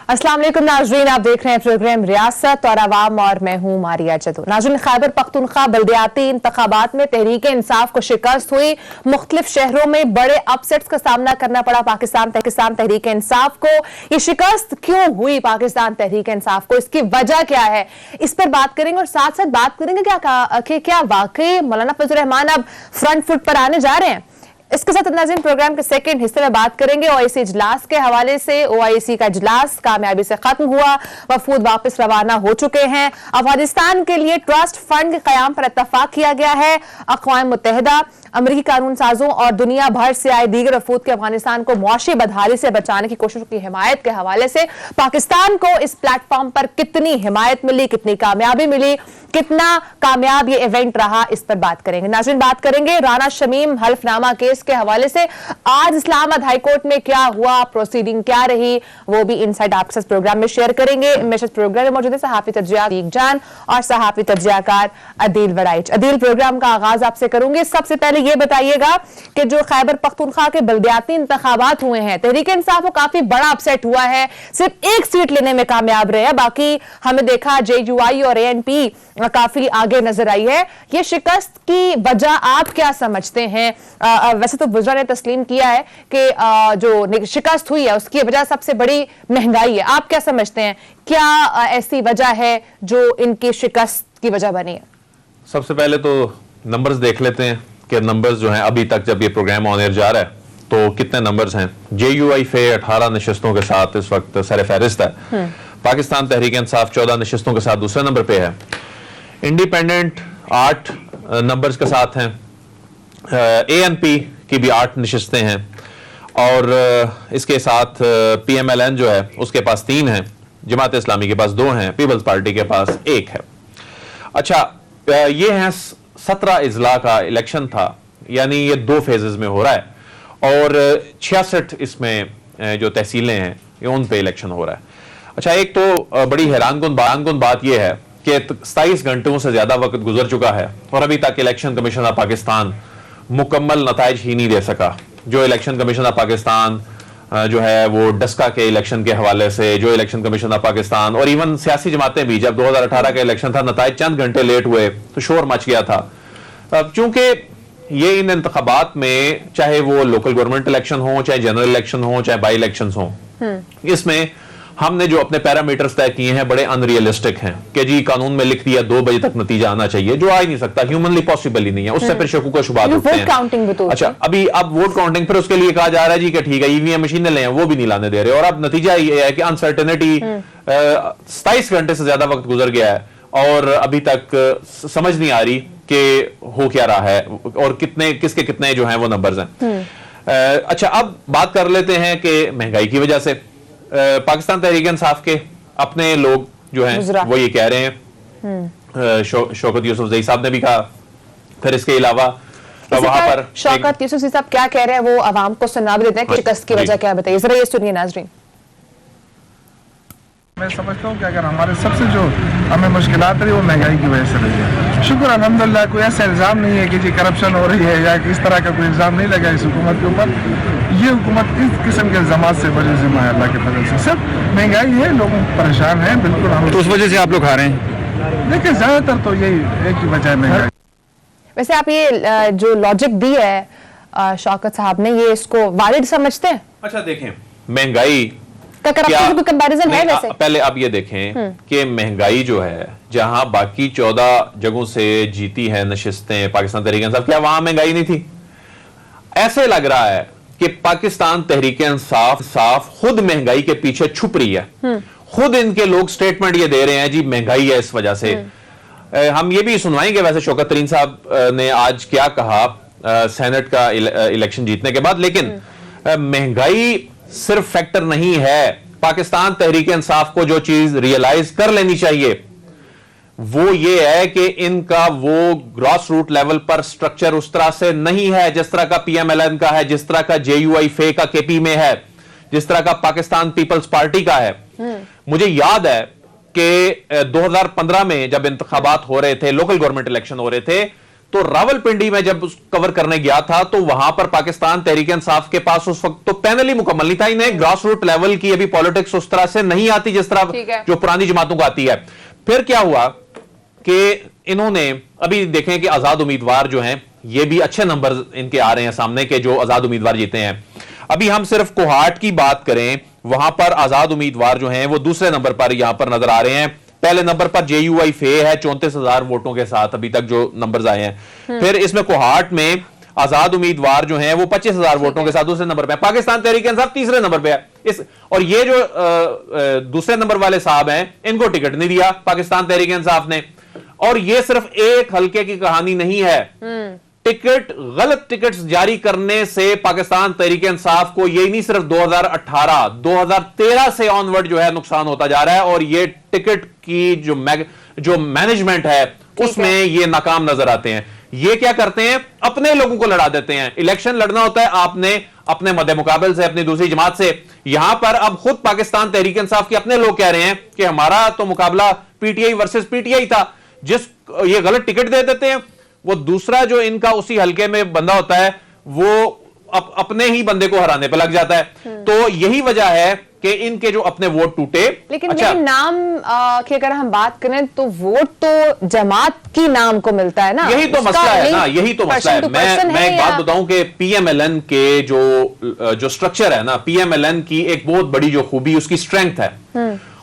अस्सलाम वालेकुम नाज़रीन, आप देख रहे हैं प्रोग्राम रियासत और आवाम और मैं हूं मारिया जदू। नाज़रीन, खैबर पख्तूनख्वा बल्दियाती इंतखाबात में तहरीक इंसाफ को शिकस्त हुई। मुख्तलिफ शहरों में बड़े अपसेट्स का सामना करना पड़ा पाकिस्तान तहरीक इंसाफ को। ये शिकस्त क्यों हुई पाकिस्तान तहरीक इंसाफ को, इसकी वजह क्या है, इस पर बात करेंगे और साथ साथ बात करेंगे क्या वाकई मौलाना फजल रहमान अब फ्रंट फुट पर आने जा रहे हैं। इसके साथ नाज़रीन प्रोग्राम के सेकंड हिस्से में बात करेंगे ओआईसी इजलास के हवाले से। ओआईसी का इजलास कामयाबी से खत्म हुआ, वफूद वापस रवाना हो चुके हैं। अफगानिस्तान के लिए ट्रस्ट फंड के क़याम पर इत्तफाक किया गया है। अक़वाम मुत्तहिदा, अमरीकी कानून साजों और दुनिया भर से आए दीगर वफूद के अफगानिस्तान को मुआशी बदहाली से बचाने की कोशिशों की हिमायत के हवाले से पाकिस्तान को इस प्लेटफॉर्म पर कितनी हिमायत मिली, कितनी कामयाबी मिली, कितना कामयाब ये इवेंट रहा, इस पर बात करेंगे। नाज़रीन, बात करेंगे राना शमीम हल्फनामा केस के हवाले से। आज इस्लामाबाद हाई कोर्ट में क्या हुआ, प्रोसीडिंग क्या रही, वो भी इनसाइड आपके साथ प्रोग्राम में शेयर करेंगे। मेरे प्रोग्राम में मौजूद है सहाफी तज्जिया जान और सहाफी तज्जियाकार अदील वड़ाइच। अदील, प्रोग्राम का आगाज आपसे करूंगी। सबसे पहले ये बताइएगा कि जो खैबर पख्तूनख्वा के बल्दियाती इंतखाबात हुए हैं, तहरीक इंसाफ को काफी बड़ा अपसेट हुआ है, सिर्फ एक सीट लेने में कामयाब रहे हैं, बाकी हमें देखा JUI और ANP काफी आगे नजर आई है। ये शिकस्त की वजह आप क्या समझते हैं? वैसे तो वज़रा ने तस्लीम किया है कि जो शिकस्त हुई है उसकी वजह सबसे बड़ी महंगाई है। आप क्या समझते हैं, क्या ऐसी वजह है जो इनकी शिकस्त की वजह बनी है? सबसे पहले तो नंबर्स देख लेते हैं कि नंबर्स जो हैं अभी तक जब ये प्रोग्राम ऑन एयर जा रहा है तो कितने नंबर्स हैं। JUI फे 18 नशिस्तों के साथ इस वक्त सर फहरिस्त है। पाकिस्तान तहरीक इंसाफ 14 नशिस्तों के साथ दूसरे नंबर पे है। इंडिपेंडेंट 8 नंबर्स के साथ हैं। ANP की भी 8 नशिस्तें हैं और इसके साथ PMLN जो है उसके पास 3 हैं, जमात इस्लामी के पास 2 हैं, पीपल्स पार्टी के पास 1 है। अच्छा, ये है 17 इजला का इलेक्शन था, यानी ये 2 फेजेस में हो रहा है और 66 इसमें जो तहसीलें हैं ये उन पे इलेक्शन हो रहा है। अच्छा, एक तो बड़ी हैरानकुन बात यह है कि 27 घंटों से ज्यादा वक्त गुजर चुका है और अभी तक इलेक्शन कमीशन ऑफ पाकिस्तान मुकम्मल नताइज ही नहीं दे सका। जो इलेक्शन कमीशन ऑफ पाकिस्तान जो है वो डस्का के इलेक्शन के हवाले से, जो इलेक्शन कमीशन ऑफ पाकिस्तान और इवन सियासी जमातें भी, जब 2018 का इलेक्शन था नताइज चंद घंटे लेट हुए तो शोर मच गया था। चूंकि ये इन इंतखाबात में चाहे वो लोकल गवर्नमेंट इलेक्शन हो, चाहे जनरल इलेक्शन हो, चाहे बाई इलेक्शन हो, इसमें हमने जो अपने पैरामीटर्स तय किए हैं बड़े अनरियलिस्टिक हैं कि जी कानून में लिख दिया 2 बजे तक नतीजा आना चाहिए, जो आ ही नहीं सकता, ह्यूमनली पॉसिबल ही नहीं है। उससे फिर शकूक शुबात उठते हैं। अच्छा, अभी अब वोट काउंटिंग, फिर उसके लिए कहा जा रहा है जी कि ठीक है EVM मशीनें ले, वो भी नहीं लाने दे रहे और अब नतीजा ये है कि अनसर्टेनिटी 27 घंटे से ज्यादा वक्त गुजर गया है और अभी तक समझ नहीं आ रही कि हो क्या रहा है और किसके कितने जो हैं वो नंबर्स हैं। अच्छा, अब बात कर लेते हैं कि महंगाई की वजह से पाकिस्तान तहरीक इंसाफ के अपने लोग जो हैं वो ये कह रहे हैं, शौकत यूसुफजई साहब ने भी कहा, फिर इसके अलावा वहां पर शौकत यूसुफजई साहब क्या कह रहे हैं वो आवाम को सुना भी देते हैं कि शिकस्त की वजह क्या बताइए, जरा ये सुनिए नाज़रीन। मैं समझता हूँ कि अगर हमारे सबसे जो हमें मुश्किलात रही वो महंगाई की वजह से रही है। शुक्र अल्हम्दुलिल्लाह कोई ऐसा इल्ज़ाम नहीं है कि जी करप्शन हो रही है या इस तरह का कोई इल्ज़ाम नहीं लगा इस हुकूमत के ऊपर। ये हुकूमत इस किस्म के इल्ज़ामात से बड़ी ज़िम्मा है अल्लाह के फजल से। सिर्फ महंगाई है, लोग परेशान हैं, बिल्कुल हम तो उस वजह से आप लोग खा रहे हैं। देखिए ज़्यादातर तो यही एक ही वजह है महंगाई। वैसे आप ये जो लॉजिक दी है शौकत साहब ने, ये इसको वालिद समझते हैं? अच्छा, देखें महंगाई कंपैरिजन है वैसे? पहले आप ये देखें कि महंगाई जो है जहां बाकी 14 जगहों से जीती है नशिस्तें पाकिस्तान तहरीक इंसाफ, क्या वहां महंगाई नहीं थी? ऐसे लग रहा है कि पाकिस्तान तहरीक इंसाफ खुद महंगाई के पीछे छुप रही है। खुद इनके लोग स्टेटमेंट ये दे रहे हैं जी महंगाई है इस वजह से। हम ये भी सुनवाएंगे वैसे शौकत तरीन साहब ने आज क्या कहा सेनेट का इलेक्शन जीतने के बाद, लेकिन महंगाई सिर्फ फैक्टर नहीं है। पाकिस्तान तहरीक इंसाफ को जो चीज रियलाइज कर लेनी चाहिए वो ये है कि इनका वो ग्रॉस रूट लेवल पर स्ट्रक्चर उस तरह से नहीं है जिस तरह का PMLN का है, जिस तरह का JUI फे का KP में है, जिस तरह का पाकिस्तान पीपल्स पार्टी का है। मुझे याद है कि 2015 में जब इंतखाबात हो रहे थे, लोकल गवर्नमेंट इलेक्शन हो रहे थे, تو راولپنڈی میں جب کور کرنے گیا تھا تو وہاں پر پاکستان تحریک انصاف کے پاس اس وقت تو پینل ہی مکمل نہیں تھا. انہیں گراس روٹ لیول کی ابھی پالیٹکس اس طرح سے نہیں آتی جس طرح جو پرانی جماعتوں کو آتی ہے. پھر کیا ہوا کہ انہوں نے ابھی دیکھیں کہ آزاد امیدوار جو ہیں یہ بھی اچھے نمبر ان کے آ رہے ہیں سامنے کے جو آزاد امیدوار جیتے ہیں. ابھی ہم صرف کوہاٹ کی بات کریں, وہاں پر آزاد امیدوار جو ہیں وہ دوسرے نمبر پر یہاں پر نظر آ رہے ہیں. پہلے نمبر پر جے یو آئی فے ہے 34,000 ووٹوں کے ساتھ ابھی تک جو نمبرز آئے ہیں. پھر اس میں کوہاٹ میں آزاد امیدوار جو ہیں وہ 25,000 ووٹوں کے ساتھ دوسرے نمبر پہ. پاکستان تحریک انصاف تیسرے نمبر پہ ہے. اور یہ جو دوسرے نمبر والے صاحب ہیں ان کو ٹکٹ نہیں دیا پاکستان تحریک انصاف نے. اور یہ صرف ایک حلقے کی کہانی نہیں ہے. غلط ٹکٹس جاری کرنے سے پاکستان تحریک انصاف کو یہ نہیں صرف 2018 2013 سے آنورڈ جو ہے نقصان ہوتا جا رہا ہے, اور یہ ٹکٹ کی جو مینجمنٹ ہے اس میں یہ ناکام نظر آتے ہیں. یہ کیا کرتے ہیں, اپنے لوگوں کو لڑا دیتے ہیں. الیکشن لڑنا ہوتا ہے آپ نے اپنے مد مقابل سے, اپنی دوسری جماعت سے. یہاں پر اب خود پاکستان تحریک انصاف کے اپنے لوگ کہہ رہے ہیں کہ ہمارا تو مقابلہ P T I versus P T I تھا. جس یہ غلط ٹکٹ دے دیتے ہیں وہ دوسرا جو ان کا اسی حلقے میں بندہ ہوتا ہے وہ اپنے ہی بندے کو ہرانے پہ لگ جاتا ہے. تو یہی وجہ ہے کہ ان کے جو اپنے ووٹ ٹوٹے. لیکن نام کی اگر ہم بات کریں تو ووٹ تو جماعت کی نام کو ملتا ہے نا, یہی تو مسئلہ ہے نا, یہی تو مسئلہ ہے. میں ایک بات بتاؤں کہ پی ایم ایل این کے جو سٹرکچر ہے نا, پی ایم ایل این کی ایک بہت بڑی جو خوبی اس کی سٹرینگتھ ہے,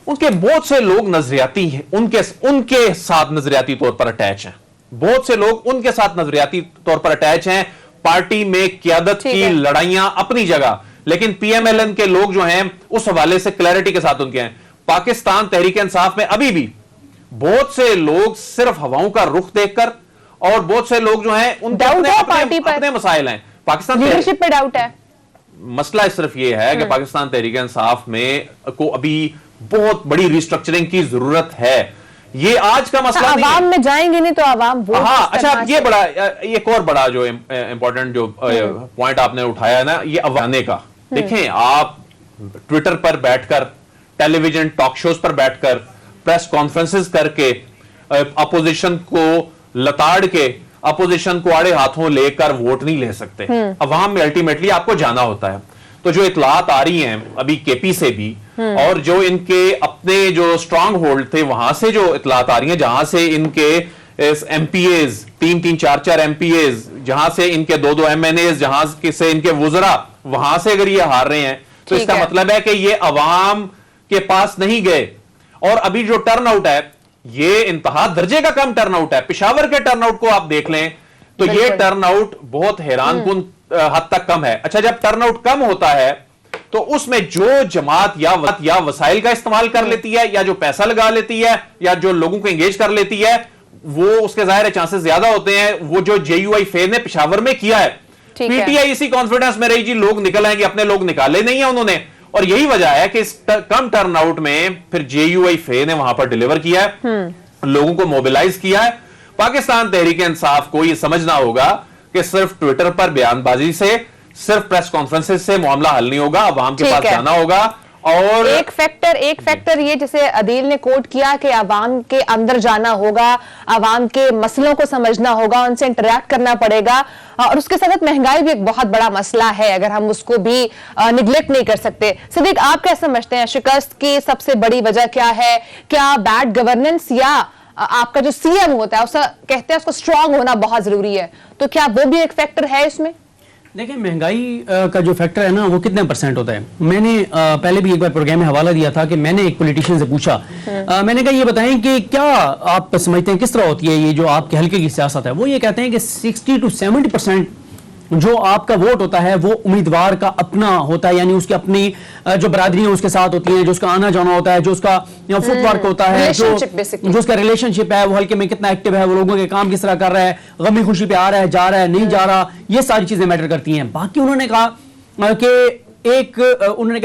ان کے بہت سے لوگ نظریاتی ہیں, ان کے ساتھ نظریاتی طور پر اٹیچ ہیں. بہت سے لوگ ان کے ساتھ نظریاتی طور پر اٹیچ ہیں. پارٹی میں قیادت کی لڑائیاں اپنی جگہ, لیکن پی ایم ایل این کے لوگ جو ہیں اس حوالے سے کلیئرٹی کے ساتھ ان کے ہیں. پاکستان تحریک انصاف میں ابھی بھی بہت سے لوگ صرف ہواؤں کا رخ دیکھ کر, اور بہت سے لوگ جو ہیں ان کے اپنے مسائل ہیں. پاکستان لیڈرشپ پہ ڈاؤٹ ہے. مسئلہ صرف یہ ہے کہ پاکستان تحریک انصاف میں کو ابھی بہت بڑی ریسٹرکچرنگ کی ضرورت ہے. یہ آج کا مسئلہ نہیں ہے. عوام میں جائیں گے نہیں تو عوام ووٹ. ہاں اچھا, یہ بڑا ایک اور بڑا جو امپورٹنٹ جو پوائنٹ آپ نے اٹھایا ہے نا, یہ عوانے کا. دیکھیں آپ ٹویٹر پر بیٹھ کر, ٹیلی ویژن ٹاک شوز پر بیٹھ کر, پریس کانفرنسز کر کے, اپوزیشن کو لتاڑ کے, اپوزیشن کو آڑے ہاتھوں لے کر ووٹ نہیں لے سکتے. عوام میں الٹیمیٹلی آپ کو جانا ہوتا ہے. تو جو اطلاعات آ رہی ہیں ابھی کے پی سے بھی, اور جو ان کے اپنے جو اسٹرانگ ہولڈ تھے وہاں سے جو اطلاعات آ رہی ہیں, جہاں سے ان کے M P As 3-3 4-4 M P As, جہاں سے ان کے 2-2 ایم این ایز, جہاں سے ان کے وزراء, وہاں سے اگر یہ ہار رہے ہیں تو اس کا مطلب ہے کہ یہ عوام کے پاس نہیں گئے. اور ابھی جو ٹرن آؤٹ ہے یہ انتہا درجے کا کم ٹرن آؤٹ ہے. پشاور کے ٹرن آؤٹ کو آپ دیکھ لیں تو یہ ٹرن آؤٹ بہت حیران کن حد تک کم ہے. اچھا, جب ٹرن آؤٹ کم ہوتا ہے تو اس میں جو جماعت یا وسائل کا استعمال کر لیتی ہے, یا جو پیسہ لگا لیتی ہے, یا جو لوگوں کو انگیج کر لیتی ہے, وہ اس کے ظاہر چانسز زیادہ ہوتے ہیں. وہ جو جے یو آئی فے نے پشاور میں کیا ہے, پی ٹی آئی اسی کانفیڈنس میں رہی جی لوگ نکل آئیں گے, اپنے لوگ نکالے نہیں ہیں انہوں نے. اور یہی وجہ ہے کہ اس کم ٹرن آؤٹ میں پھر جے یو آئی فے نے وہاں پر ڈیلیور کیا ہے, لوگوں کو موبیلائز کیا ہے. پاکستان تحریک انصاف کو یہ سمجھنا ہوگا کہ صرف ٹویٹر پر بیان بازی سے, صرف پریس کانفرنسز سے معاملہ حل نہیں ہوگا. عوام کے پاس جانا ہوگا. اور ایک فیکٹر یہ جسے عدیل نے کوٹ کیا کہ عوام کے اندر جانا ہوگا, عوام کے مسئلوں کو سمجھنا ہوگا, ان سے انٹریکٹ کرنا پڑے گا. اور اس کے ساتھ مہنگائی بھی ایک بہت بڑا مسئلہ ہے, اگر ہم اس کو بھی نیگلیکٹ نہیں کر سکتے. صدیق, آپ کیا سمجھتے ہیں شکست کی سب سے بڑی وجہ کیا ہے؟ کیا بیڈ گورننس, یا آپ کا جو سی ایم ہوتا ہے اسے کہتے ہیں اس کو اسٹرانگ ہونا بہت ضروری ہے, تو کیا وہ بھی ایک فیکٹر ہے اس میں؟ دیکھیں, مہنگائی کا جو فیکٹر ہے نا وہ کتنے پرسنٹ ہوتا ہے. میں نے پہلے بھی ایک بار پروگرام میں حوالہ دیا تھا کہ میں نے ایک پولیٹیشین سے پوچھا, میں نے کہا یہ بتائیں کہ کیا آپ سمجھتے ہیں کس طرح ہوتی ہے یہ جو آپ کے حلقے کی سیاست ہے. وہ یہ کہتے ہیں کہ 60 to 70% جو آپ کا ووٹ ہوتا ہے وہ امیدوار کا اپنا ہوتا ہے, یعنی اس کی اپنی جو برادری ہیں اس کے ساتھ ہوتی ہیں, جو اس کا آنا جانا ہوتا ہے, جو اس کا فٹ ورک ہوتا ہے, جو اس کا ریلیشن شپ ہے, وہ حلقے میں کتنا ایکٹیو ہے, وہ لوگوں کے کام کس طرح کر رہا ہے, غمی خوشی پہ آ رہا ہے, جا رہا ہے, نہیں جا رہا, یہ ساری چیزیں میٹر کرتی ہیں. باقی انہوں نے کہا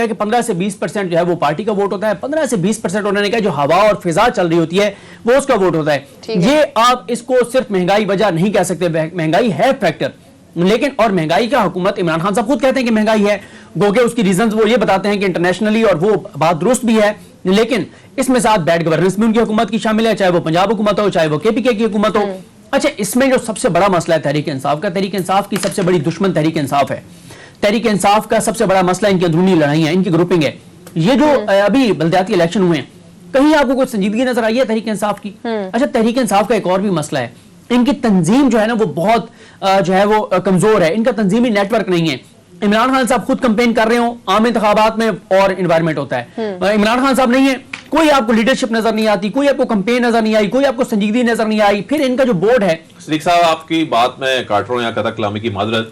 کہ 15 سے 20% جو ہے وہ پارٹی کا ووٹ ہوتا ہے, 15 سے 20% انہوں نے کہا جو ہوا اور فضا چل رہی ہوتی ہے وہ اس کا ووٹ ہوتا ہے. یہ آپ اس کو صرف مہنگائی وجہ نہیں کہہ سکتے, مہنگائی ہے فیکٹر, لیکن اور مہنگائی کا حکومت عمران خان صاحب خود کہتے ہیں کہ مہنگائی ہے, گو کہ اس کی ریزنز وہ یہ بتاتے ہیں کہ انٹرنیشنلی, اور وہ بات درست بھی ہے, لیکن اس میں ساتھ بیڈ گورننس بھی ان کی حکومت کی شامل ہے, چاہے وہ پنجاب حکومت ہو, چاہے وہ کے پی کے کی حکومت ہو. اچھا اس میں جو سب سے بڑا مسئلہ ہے تحریک انصاف کا، تحریک انصاف کی سب سے بڑی دشمن تحریک انصاف ہے. تحریک انصاف کا سب سے بڑا مسئلہ ان کی اندرونی لڑائیاں، ان کی گروپنگ ہے. یہ جو ابھی بلدیاتی الیکشن ہوئے ہیں، کہیں آپ کو کوئی سنجیدگی نظر آئی ہے تحریک انصاف کی؟ اچھا تحریک انصاف کا ایک اور بھی مسئلہ ہے، ان کی تنظیم جو ہے نا وہ بہت جو ہے وہ کمزور ہے. ان کا تنظیمی نیٹ ورک نہیں ہے. عمران خان صاحب خود کمپین کر رہے ہوں عام انتخابات میں اور انوائرمنٹ ہوتا ہے، عمران خان صاحب نہیں ہے، کوئی آپ کو لیڈرشپ نظر نہیں آتی، کوئی آپ کو کمپین نظر نہیں آئی، کوئی آپ کو سنجیدگی نظر نہیں آئی. پھر ان کا جو بورڈ ہے. صدیق صاحب آپ کی بات میں کاٹ رہا ہوں یا قطع کلامی کی معذرت.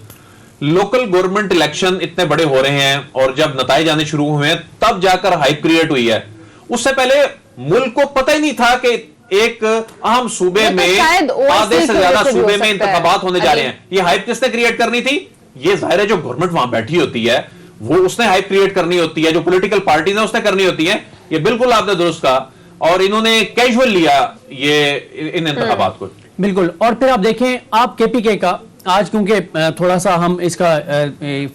لوکل گورنمنٹ الیکشن اتنے بڑے ہو رہے ہیں اور جب نتائج آنے شروع ہوئے ہیں تب جا کر ہائپ کریٹ ہوئی ہے. اس سے پہلے ملک کو پتہ ہی نہیں تھا کہ ایک اہم صوبے میں آدھے سے زیادہ صوبے میں انتخابات ہونے جا رہے ہیں. یہ ہائپ کس نے کریٹ کرنی تھی؟ یہ ظاہر ہے جو گورنمنٹ وہاں بیٹھی ہوتی ہے وہ اس نے ہائپ کریٹ کرنی ہوتی ہے، جو پولیٹیکل پارٹیز ہیں اس نے کرنی ہوتی ہے. یہ بالکل آپ نے درست کہا اور انہوں نے کیجول لیا یہ ان انتخابات کو. بالکل. اور پھر آپ دیکھیں آپ کے پی کے کا آج کیونکہ تھوڑا سا ہم اس کا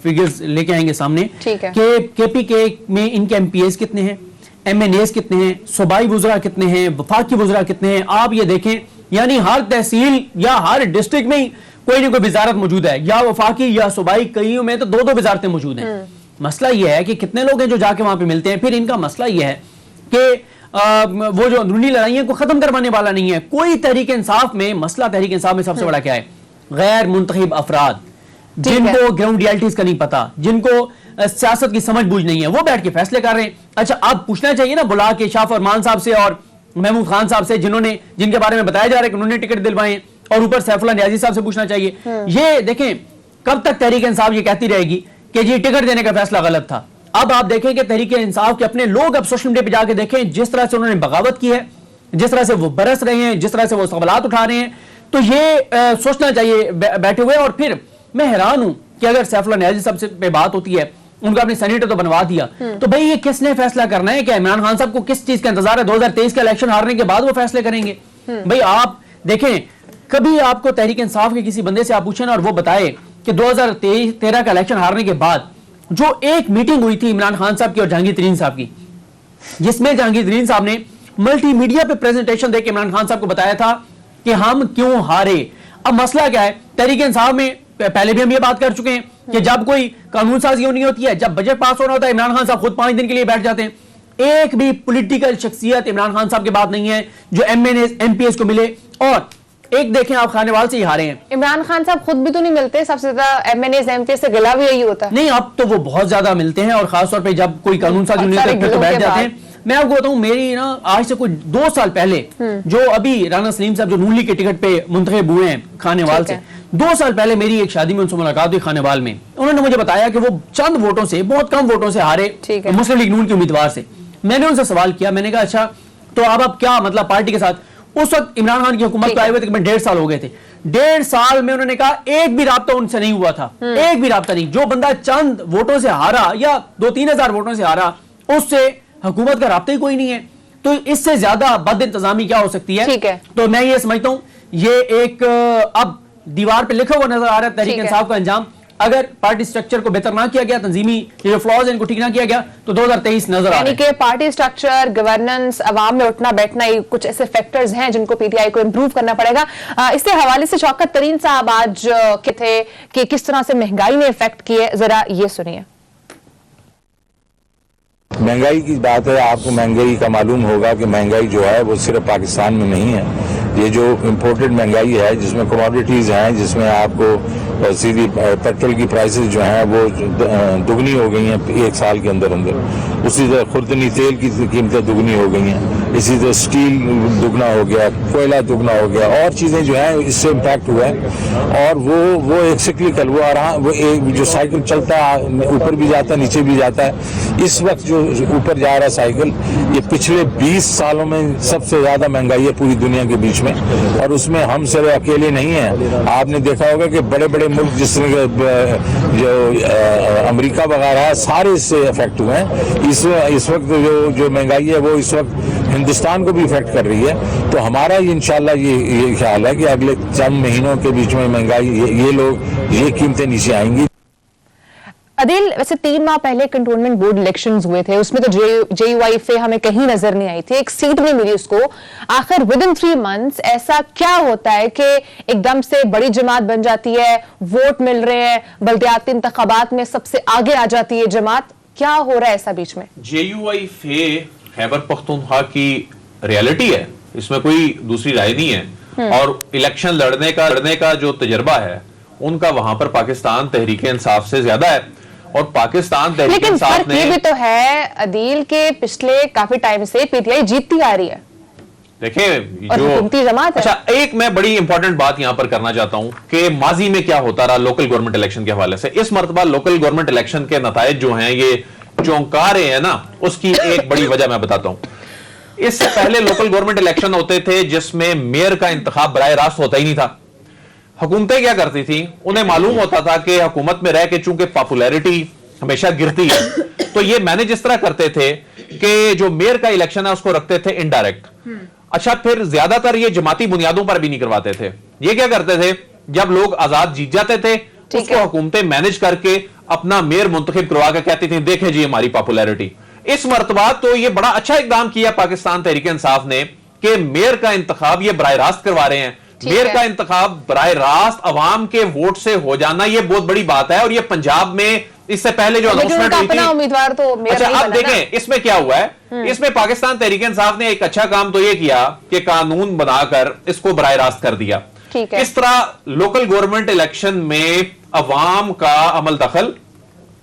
فگرز لے کے آئیں گے سامنے کہ کے پی کے میں ان کے ایم پی ایز کتنے ہیں، ایم این ایز کتنے ہیں، صوبائی وزراء کتنے ہیں، وفاقی وزراء کتنے ہیں. آپ یہ دیکھیں یعنی ہر تحصیل یا ہر ڈسٹرکٹ میں کوئی نہ کوئی وزارت موجود ہے، یا وفاقی یا صوبائی، کئیوں میں تو دو وزارتیں موجود ہیں. مسئلہ یہ ہے کہ کتنے لوگ ہیں جو جا کے وہاں پہ ملتے ہیں. پھر ان کا مسئلہ یہ ہے کہ وہ جو اندرونی لڑائیاں کو ختم کروانے والا نہیں ہے کوئی. تحریک انصاف میں مسئلہ تحریک انصاف میں سب سے بڑا کیا ہے؟ غیر منتخب افراد جن کو گراؤنڈ ریالٹیز کا نہیں پتا، جن کو سیاست کی سمجھ بوجھ نہیں ہے، وہ بیٹھ کے فیصلے کر رہے ہیں. اچھا اب پوچھنا چاہیے نا بلا کے شاہ فرمان صاحب سے اور محمود خان صاحب سے جن کے بارے میں بتایا جا رہا ہے کہ انہوں نے ٹکٹ دلوائے، اور اوپر سیف اللہ نیازی صاحب سے پوچھنا چاہیے. یہ دیکھیں کب تک تحریک انصاف یہ کہتی رہے گی کہ جی ٹکٹ دینے کا فیصلہ غلط تھا. اب آپ دیکھیں کہ تحریک انصاف کے اپنے لوگ اب سوشل میڈیا پہ جا کے دیکھیں جس طرح سے انہوں نے بغاوت کی ہے، جس طرح سے وہ برس رہے ہیں، جس طرح سے وہ سوالات اٹھا رہے ہیں. تو یہ سوچنا چاہیے بیٹھے ہوئے. اور پھر میں حیران ہوں کہ اگر سیف اللہ نیازی صاحب سے پہ بات ہوتی ہے، ان کو اپنے سینیٹر تو بنوا دیا، تو بھائی یہ کس نے فیصلہ کرنا ہے کہ عمران خان صاحب کو کس چیز کا انتظار ہے؟ 2023 کا الیکشن ہارنے کے بعد وہ فیصلے کریں گے. بھائی آپ دیکھیں کبھی آپ کو تحریک انصاف کے کسی بندے سے آپ پوچھیں اور وہ بتائے کہ 2013 کا الیکشن ہارنے کے بعد جو ایک میٹنگ ہوئی تھی عمران خان صاحب کی اور جہانگیر ترین صاحب کی، جس میں جہانگیر ترین صاحب نے ملٹی میڈیا پہ پریزنٹیشن دے کے عمران خان صاحب کو بتایا تھا کہ ہم کیوں ہارے. اب مسئلہ کیا ہے؟ تحریک انصاف میں پہلے بھی ہم یہ بات کر چکے ہیں کہ جب کوئی قانون سازی ہونی ہوتی ہے، جب بجٹ پاس ہونا ہوتا ہے، عمران خان صاحب خود 5 دن کے لیے بیٹھ جاتے ہیں. ایک بھی پولیٹیکل شخصیت عمران خان صاحب کے بعد نہیں ہے جو ایم پی ایس کو ملے. اور ایک دیکھیں آپ خانیوال سے ہی ہارے ہیں. عمران خان صاحب خود بھی تو نہیں ملتے، سب سے زیادہ M N As M P S سے گلا بھی یہی ہوتا ہے. نہیں اب تو وہ بہت زیادہ ملتے ہیں اور خاص طور پہ جب کوئی قانون سازی ہونی ہوتی ہے پھر تو بیٹھ جاتے ہیں. میں آپ کو بتاؤں میری نا آج سے کوئی 2 سال پہلے جو ابھی رانا سلیم صاحب جو نون لیگ کے ٹکٹ پہ منتخب ہوئے ہیں خانیوال سے، 2 سال پہلے میری ایک شادی میں ان سے ملاقات ہوئی خانیوال میں. انہوں نے مجھے بتایا کہ وہ چند ووٹوں سے، بہت کم ووٹوں سے ہارے مسلم لیگ نون کے امیدوار سے. میں نے ان سے سوال کیا، میں نے کہا اچھا تو آپ کیا مطلب پارٹی کے ساتھ؟ اس وقت عمران خان کی حکومت کو آئے ہوئے تقریباً 1.5 سال ہو گئے تھے. 1.5 سال میں انہوں نے کہا ایک بھی رابطہ ان سے نہیں ہوا تھا، ایک بھی رابطہ نہیں. جو بندہ چند ووٹوں سے ہارا یا 2-3 ہزار ووٹوں سے ہارا اس سے حکومت کا رابطہ ہی کوئی نہیں ہے. تو اس سے زیادہ بد انتظامی کیا ہو سکتی ہے؟ تو میں یہ سمجھتا ہوں یہ ایک اب دیوار پہ لکھا ہوا نظر آ رہا ہے تحریک انصاف کا انجام. اگر پارٹی سٹرکچر کو بہتر نہ کیا گیا، تنظیمی جو فلاز ہیں ان کو ٹھیک نہ کیا گیا تو 2023 نظر آ رہا ہے. یعنی کہ پارٹی سٹرکچر، گورننس، عوام میں اٹھنا بیٹھنا، یہ کچھ ایسے فیکٹرز ہیں جن کو پی ٹی آئی کو امپروو کرنا پڑے گا. اس سے حوالے سے شوکت ترین صاحب آج کے تھے کہ کس طرح سے مہنگائی نے افیکٹ کی ہے، ذرا یہ سنیے. مہنگائی کی بات ہے، آپ کو مہنگائی کا معلوم ہوگا کہ مہنگائی جو ہے وہ صرف پاکستان میں نہیں ہے. یہ جو امپورٹڈ مہنگائی ہے جس میں کموڈیٹیز ہیں، جس میں آپ کو سیدھی پیٹرول کی پرائسز جو ہیں وہ دگنی ہو گئی ہیں 1 سال کے اندر. اسی طرح خوردنی تیل کی قیمتیں دگنی ہو گئی ہیں، اسی طرح اسٹیل دگنا ہو گیا، کوئلہ دگنا ہو گیا، اور چیزیں جو ہیں اس سے امپیکٹ ہوا ہے. اور وہ ایک سکلیکل وہ ایک جو سائیکل چلتا ہے، اوپر بھی جاتا ہے نیچے بھی جاتا ہے. اس وقت جو اوپر جا رہا ہے سائیکل، یہ پچھلے 20 سالوں میں سب سے زیادہ مہنگائی ہے پوری دنیا کے بیچ میں. اور اس میں ہم صرف اکیلے نہیں ہیں. آپ نے دیکھا ہوگا کہ بڑے بڑے ملک جس طرح جو امریکہ وغیرہ ہے سارے اس سے افیکٹ ہوئے ہیں. اس وقت جو مہنگائی ہے وہ اس وقت ہندوستان کو بھی افیکٹ کر رہی ہے. تو ہمارا انشاءاللہ یہ خیال ہے کہ اگلے چند مہینوں کے بیچ میں مہنگائی یہ قیمتیں نیچے آئیں گی. عدیل ویسے 3 ماہ پہلے کنٹونمنٹ بورڈ الیکشنز ہوئے تھے, اس میں تو جے یو آئی فے ہمیں کہیں نظر نہیں آئی تھی, ایک سیٹ نہیں ملی اس کو. آخر ود ان 3 months ایسا کیا ہوتا ہے کہ ایک دم سے بڑی جماعت بن جاتی ہے, ووٹ مل رہے ہیں, بلدیاتی انتخابات میں سب سے آگے آ جاتی ہے جماعت, کیا ہو رہا ہے ایسا بیچ میں؟ جے یو آئی فے خیبر پختونخوا کی ریالٹی ہے, اس میں کوئی دوسری رائے نہیں ہے, اور الیکشن لڑنے کا جو تجربہ ہے ان کا وہاں پر پاکستان تحریک انصاف سے زیادہ ہے. اور پاکستان تحریک انصاف لیکن فرق یہ بھی تو ہے عدیل کے پچھلے کافی ٹائم سے پی ٹی آئی جیتتی آ رہی ہے, دیکھیں اور حکومتی جماعت ہے. اچھا, ایک میں بڑی امپورٹنٹ بات یہاں پر کرنا چاہتا ہوں کہ ماضی میں کیا ہوتا رہا لوکل گورنمنٹ الیکشن کے حوالے سے. اس مرتبہ لوکل گورنمنٹ الیکشن کے نتائج جو ہیں یہ چونکا رہے ہیں نا, اس کی ایک بڑی وجہ میں بتاتا ہوں. اس سے پہلے لوکل گورنمنٹ الیکشن ہوتے تھے جس میں میئر کا انتخاب براہ راست ہوتا ہی نہیں تھا. حکومتیں کیا کرتی تھی, انہیں معلوم ہوتا تھا کہ حکومت میں رہ کے چونکہ پاپولیرٹی ہمیشہ گرتی ہے, تو یہ مینج اس طرح کرتے تھے کہ جو میئر کا الیکشن ہے اس کو رکھتے تھے انڈائریکٹ. اچھا, پھر زیادہ تر یہ جماعتی بنیادوں پر بھی نہیں کرواتے تھے. یہ کیا کرتے تھے, جب لوگ آزاد جیت جاتے تھے اس کو حکومتیں مینج کر کے اپنا میئر منتخب کروا کے کہتی تھیں دیکھیں جی ہماری پاپولیرٹی. اس مرتبہ تو یہ بڑا اچھا اقدام کیا پاکستان تحریک انصاف نے کہ میئر کا انتخاب یہ براہ راست کروا رہے ہیں. میئر کا انتخاب براہ راست عوام کے ووٹ سے ہو جانا یہ بہت بڑی بات ہے, اور یہ پنجاب میں اس سے پہلے جو اناؤنسمنٹ ہوئی تھی. اچھا, اب دیکھیں اس میں کیا ہوا ہے, اس میں پاکستان تحریک انصاف نے ایک اچھا کام تو یہ کیا کہ قانون بنا کر اس کو براہ راست کر دیا. اس طرح لوکل گورنمنٹ الیکشن میں عوام کا عمل دخل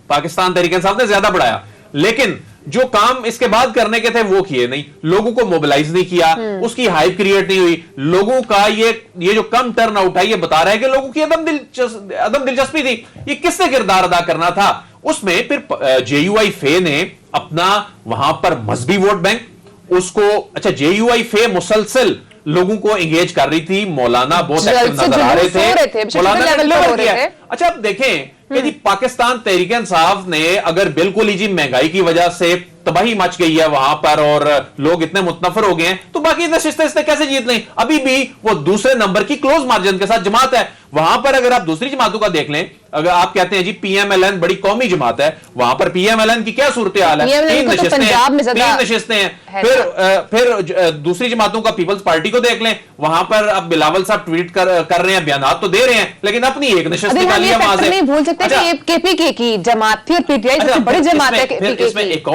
پاکستان تحریک انصاف نے زیادہ بڑھایا, لیکن جو کام اس کے بعد کرنے کے تھے وہ کیے نہیں. لوگوں کو موبلائز نہیں کیا, اس کی ہائپ کریٹ نہیں ہوئی. لوگوں کا یہ جو کم ٹرن آؤٹ ہے یہ بتا رہا ہے کہ لوگوں کی عدم دلچسپی تھی. یہ کس نے کردار ادا کرنا تھا اس میں. پھر جے یو آئی فے نے اپنا وہاں پر مذہبی ووٹ بینک اس کو, اچھا جے یو آئی فے مسلسل لوگوں کو انگیج کر رہی تھی, مولانا بہت ایکٹیو نظر آ رہے تھے, مولانا نے ڈیلیور کیا. اچھا, اب دیکھیں کہ جی پاکستان تحریک انصاف نے اگر بالکل ہی جی مہنگائی کی وجہ سے تباہی مچ گئی ہے وہاں پر اور لوگ اتنے متنفر ہو گئے ہیں تو باقی نشستیں اس نے کیسے جیت لیں؟ ابھی بھی وہ دوسرے نمبر کی کلوز مارجن کے ساتھ جماعت ہے. وہاں پر اگر آپ دوسری جماعتوں کا دیکھ لیں, اگر آپ کہتے ہیں جی پی ایم ایل این بڑی قومی جماعت ہے, وہاں پر پی ایم ایل این کی کیا صورتحال ہے, 3 نشستیں ہیں. پھر دوسری جماعتوں کا پیپلز پارٹی کو دیکھ لیں, وہاں پر اب بلاول صاحب ٹویٹ کر رہے ہیں, بیانات تو دے رہے ہیں, لیکن اپنی ایک نشست نکالی ہے وہاں سے. نہیں بھول سکتے کہ کے پی کے کی جماعت تھی اور پی ٹی آئی سب سے بڑی جماعت ہے. اس میں ایک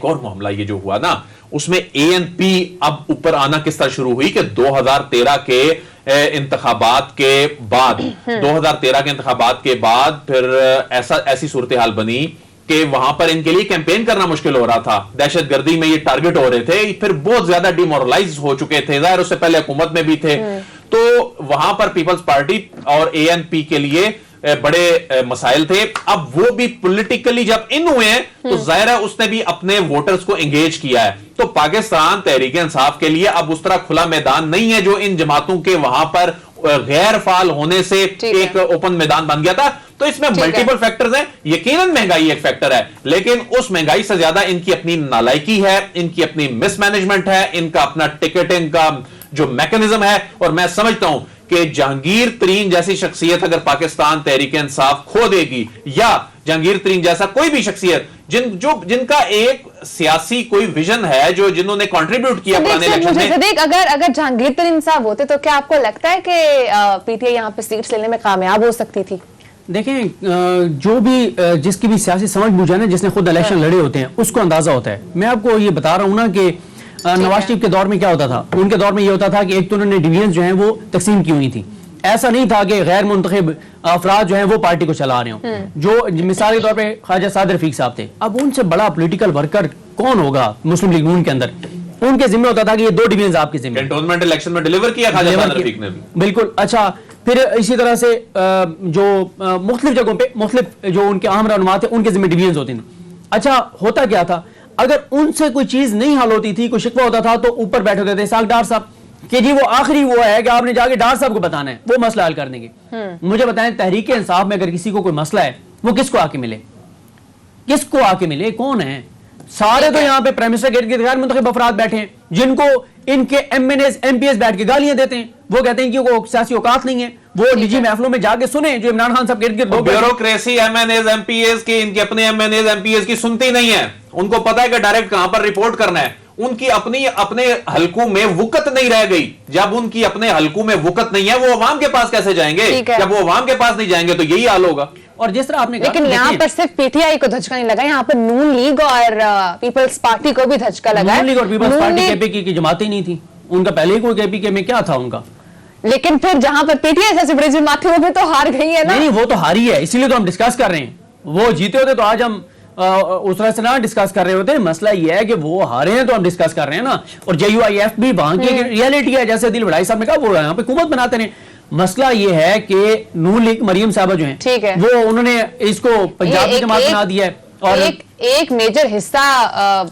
اور معاملہ یہ جو ہوا نا, اس میں اے این پی اب اوپر آنا کس طرح شروع ہوئی کہ 2013 کے انتخابات کے بعد پھر ایسی صورتحال بنی کہ وہاں پر ان کے لیے کیمپین کرنا مشکل ہو رہا تھا. دہشت گردی میں یہ ٹارگٹ ہو رہے تھے, پھر بہت زیادہ ڈیمورلائز ہو چکے تھے, ظاہر اس سے پہلے حکومت میں بھی تھے. تو وہاں پر پیپلز پارٹی اور اے این پی کے لیے بڑے مسائل تھے. اب وہ بھی پولیٹیکلی جب ان ہوئے ہیں تو ظاہر ہے اس نے بھی اپنے ووٹرز کو انگیج کیا ہے. تو پاکستان تحریک انصاف کے لیے اب اس طرح کھلا میدان نہیں ہے جو ان جماعتوں کے وہاں پر غیر فعال ہونے سے ایک اوپن میدان بن گیا تھا. تو اس میں ملٹیپل فیکٹرز ہیں, یقیناً مہنگائی ایک فیکٹر ہے, لیکن اس مہنگائی سے زیادہ ان کی اپنی نالائکی ہے, ان کی اپنی مس مینجمنٹ ہے, ان کا اپنا ٹکٹنگ کا جو میکنزم ہے. اور میں سمجھتا ہوں کہ جہانگیر ترین جیسی شخصیت اگر پاکستان تحریک انصاف کھو دے گی, یا جہانگیر ترین جیسا کوئی بھی شخصیت جن کا ایک سیاسی کوئی ویژن ہے, جنہوں نے کنٹریبیوٹ کیا پرانے الیکشن میں. صدیق, اگر جہانگیر ترین صاحب ہوتے تو کیا آپ کو لگتا ہے کہ پی ٹی آئی یہاں پہ سیٹس لینے میں کامیاب ہو سکتی تھی؟ دیکھیں, جو بھی جس کی بھی سیاسی سمجھ بوجھ ہے نا, جس نے خود الیکشن لڑے ہوتے ہیں اس کو اندازہ ہوتا ہے. میں آپ کو یہ بتا رہا ہوں نا کہ نواز شریف کے دور میں کیا ہوتا تھا. ان کے دور میں یہ ہوتا تھا کہ ایک تو انہوں نے ڈویژنز جو ہیں وہ تقسیم کی ہوئی تھی. ایسا نہیں تھا کہ غیر منتخب افراد جو ہیں وہ پارٹی کو چلا رہے ہوں. جو مثال کے طور پہ خواجہ سعد رفیق صاحب تھے, اب ان سے بڑا پولیٹیکل ورکر کون ہوگا مسلم لیگ نون کے اندر؟ ان کے ذمہ ہوتا تھا کہ یہ 2 ڈویژنز آپ کے ذمہ. کنٹونمنٹ الیکشن میں ڈیلیور کیا خواجہ سعد رفیق نے بھی. بالکل. اچھا, پھر اسی طرح سے جو مختلف جگہوں پہ مختلف جو ان کے اہم رہنما تھے ان کے ذمہ ڈویژنز ہوتے تھے. اچھا, ہوتا کیا تھا, اگر ان سے کوئی چیز نہیں حل ہوتی تھی, کوئی شکوہ ہوتا تھا, تو اوپر بیٹھے ہوتے تھے ساکھ ڈار صاحب کہ جی وہ آخری وہ ہے کہ آپ نے جا کے ڈار صاحب کو بتانا ہے, وہ مسئلہ حل کر دیں گے. مجھے بتائیں, تحریک انصاف میں اگر کسی کو کوئی مسئلہ ہے وہ کس کو آ کے ملے؟ کس کو آ کے ملے؟ کون ہے सारे तो यहाँ पे प्राइम मिनिस्टर गेट के गैर मुंतखब अफराद बैठे हैं जिनको इनके एमएनएस एमपीएस बैठ के गालियां देते हैं। वो कहते हैं कि वो सियासी औकात नहीं है, वो निजी महफिलों में जाके सुने जो इमरान खान साहब गेट गिर्द ब्यूरोक्रेसी एमएनएस एमपीएस की, इनके अपने एमएनएस एमपीएस की सुनती नहीं है। उनको पता है कि डायरेक्ट कहां पर रिपोर्ट करना है। उनकी अपने हलकों में वुकत नहीं रह गई। जब उनकी अपने हलकों में वुकत नहीं है, वो अवाम के पास कैसे जाएंगे? जब वो अवाम के पास नहीं जाएंगे तो यही हाल होगा। और जिस तरह आपने लेकिन यहाँ पर सिर्फ पीटीआई को धचका नहीं लगा, यहाँ पर नून लीग और पीपल्स पार्टी को भी धचका लगा। नून लीग और पीपल्स पार्टी केपीके की जमात ही नहीं थी, उनका पहले ही कोई केपीके में क्या था उनका। लेकिन फिर जहां पर पीटीआई जैसी बड़ी जमात थी वो भी तो हार गई है ना। नहीं, वो तो हारी है, इसीलिए तो हम डिस्कस कर रहे हैं। वो जीते होते तो आज हम उस तरह से ना डिस्कस कर रहे होते। मसला ये है कि वो हारे हैं तो हम डिस्कस कर रहे हैं ना। और JUIF भी वहां की रियलिटी है, जैसे दिल बड़ाई साहब ने कहा, वो यहाँ पे हुकूमत बनाते रहे। मसला ये है कि नून लीग मरियम साहबा जो हैं, ठीक है, वो उन्होंने इसको पंजाब की जमात बना दिया है और एक मेजर हिस्सा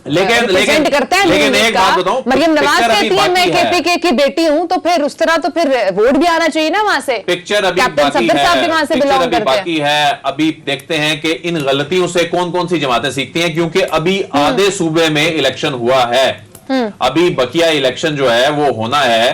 लेकिन करते हैं। लेकिन एक बात बताऊं, मरियम नवाज कहती है मैं केपीके की बेटी हूं, तो फिर उस तरह तो फिर वोट भी आना चाहिए ना वहां से। पिक्चर अभी बाकी है। अभी देखते हैं कि इन गलतियों से कौन कौन सी जमातें सीखती हैं, क्योंकि अभी आधे सूबे में इलेक्शन हुआ है। अभी बकिया इलेक्शन जो है वो होना है,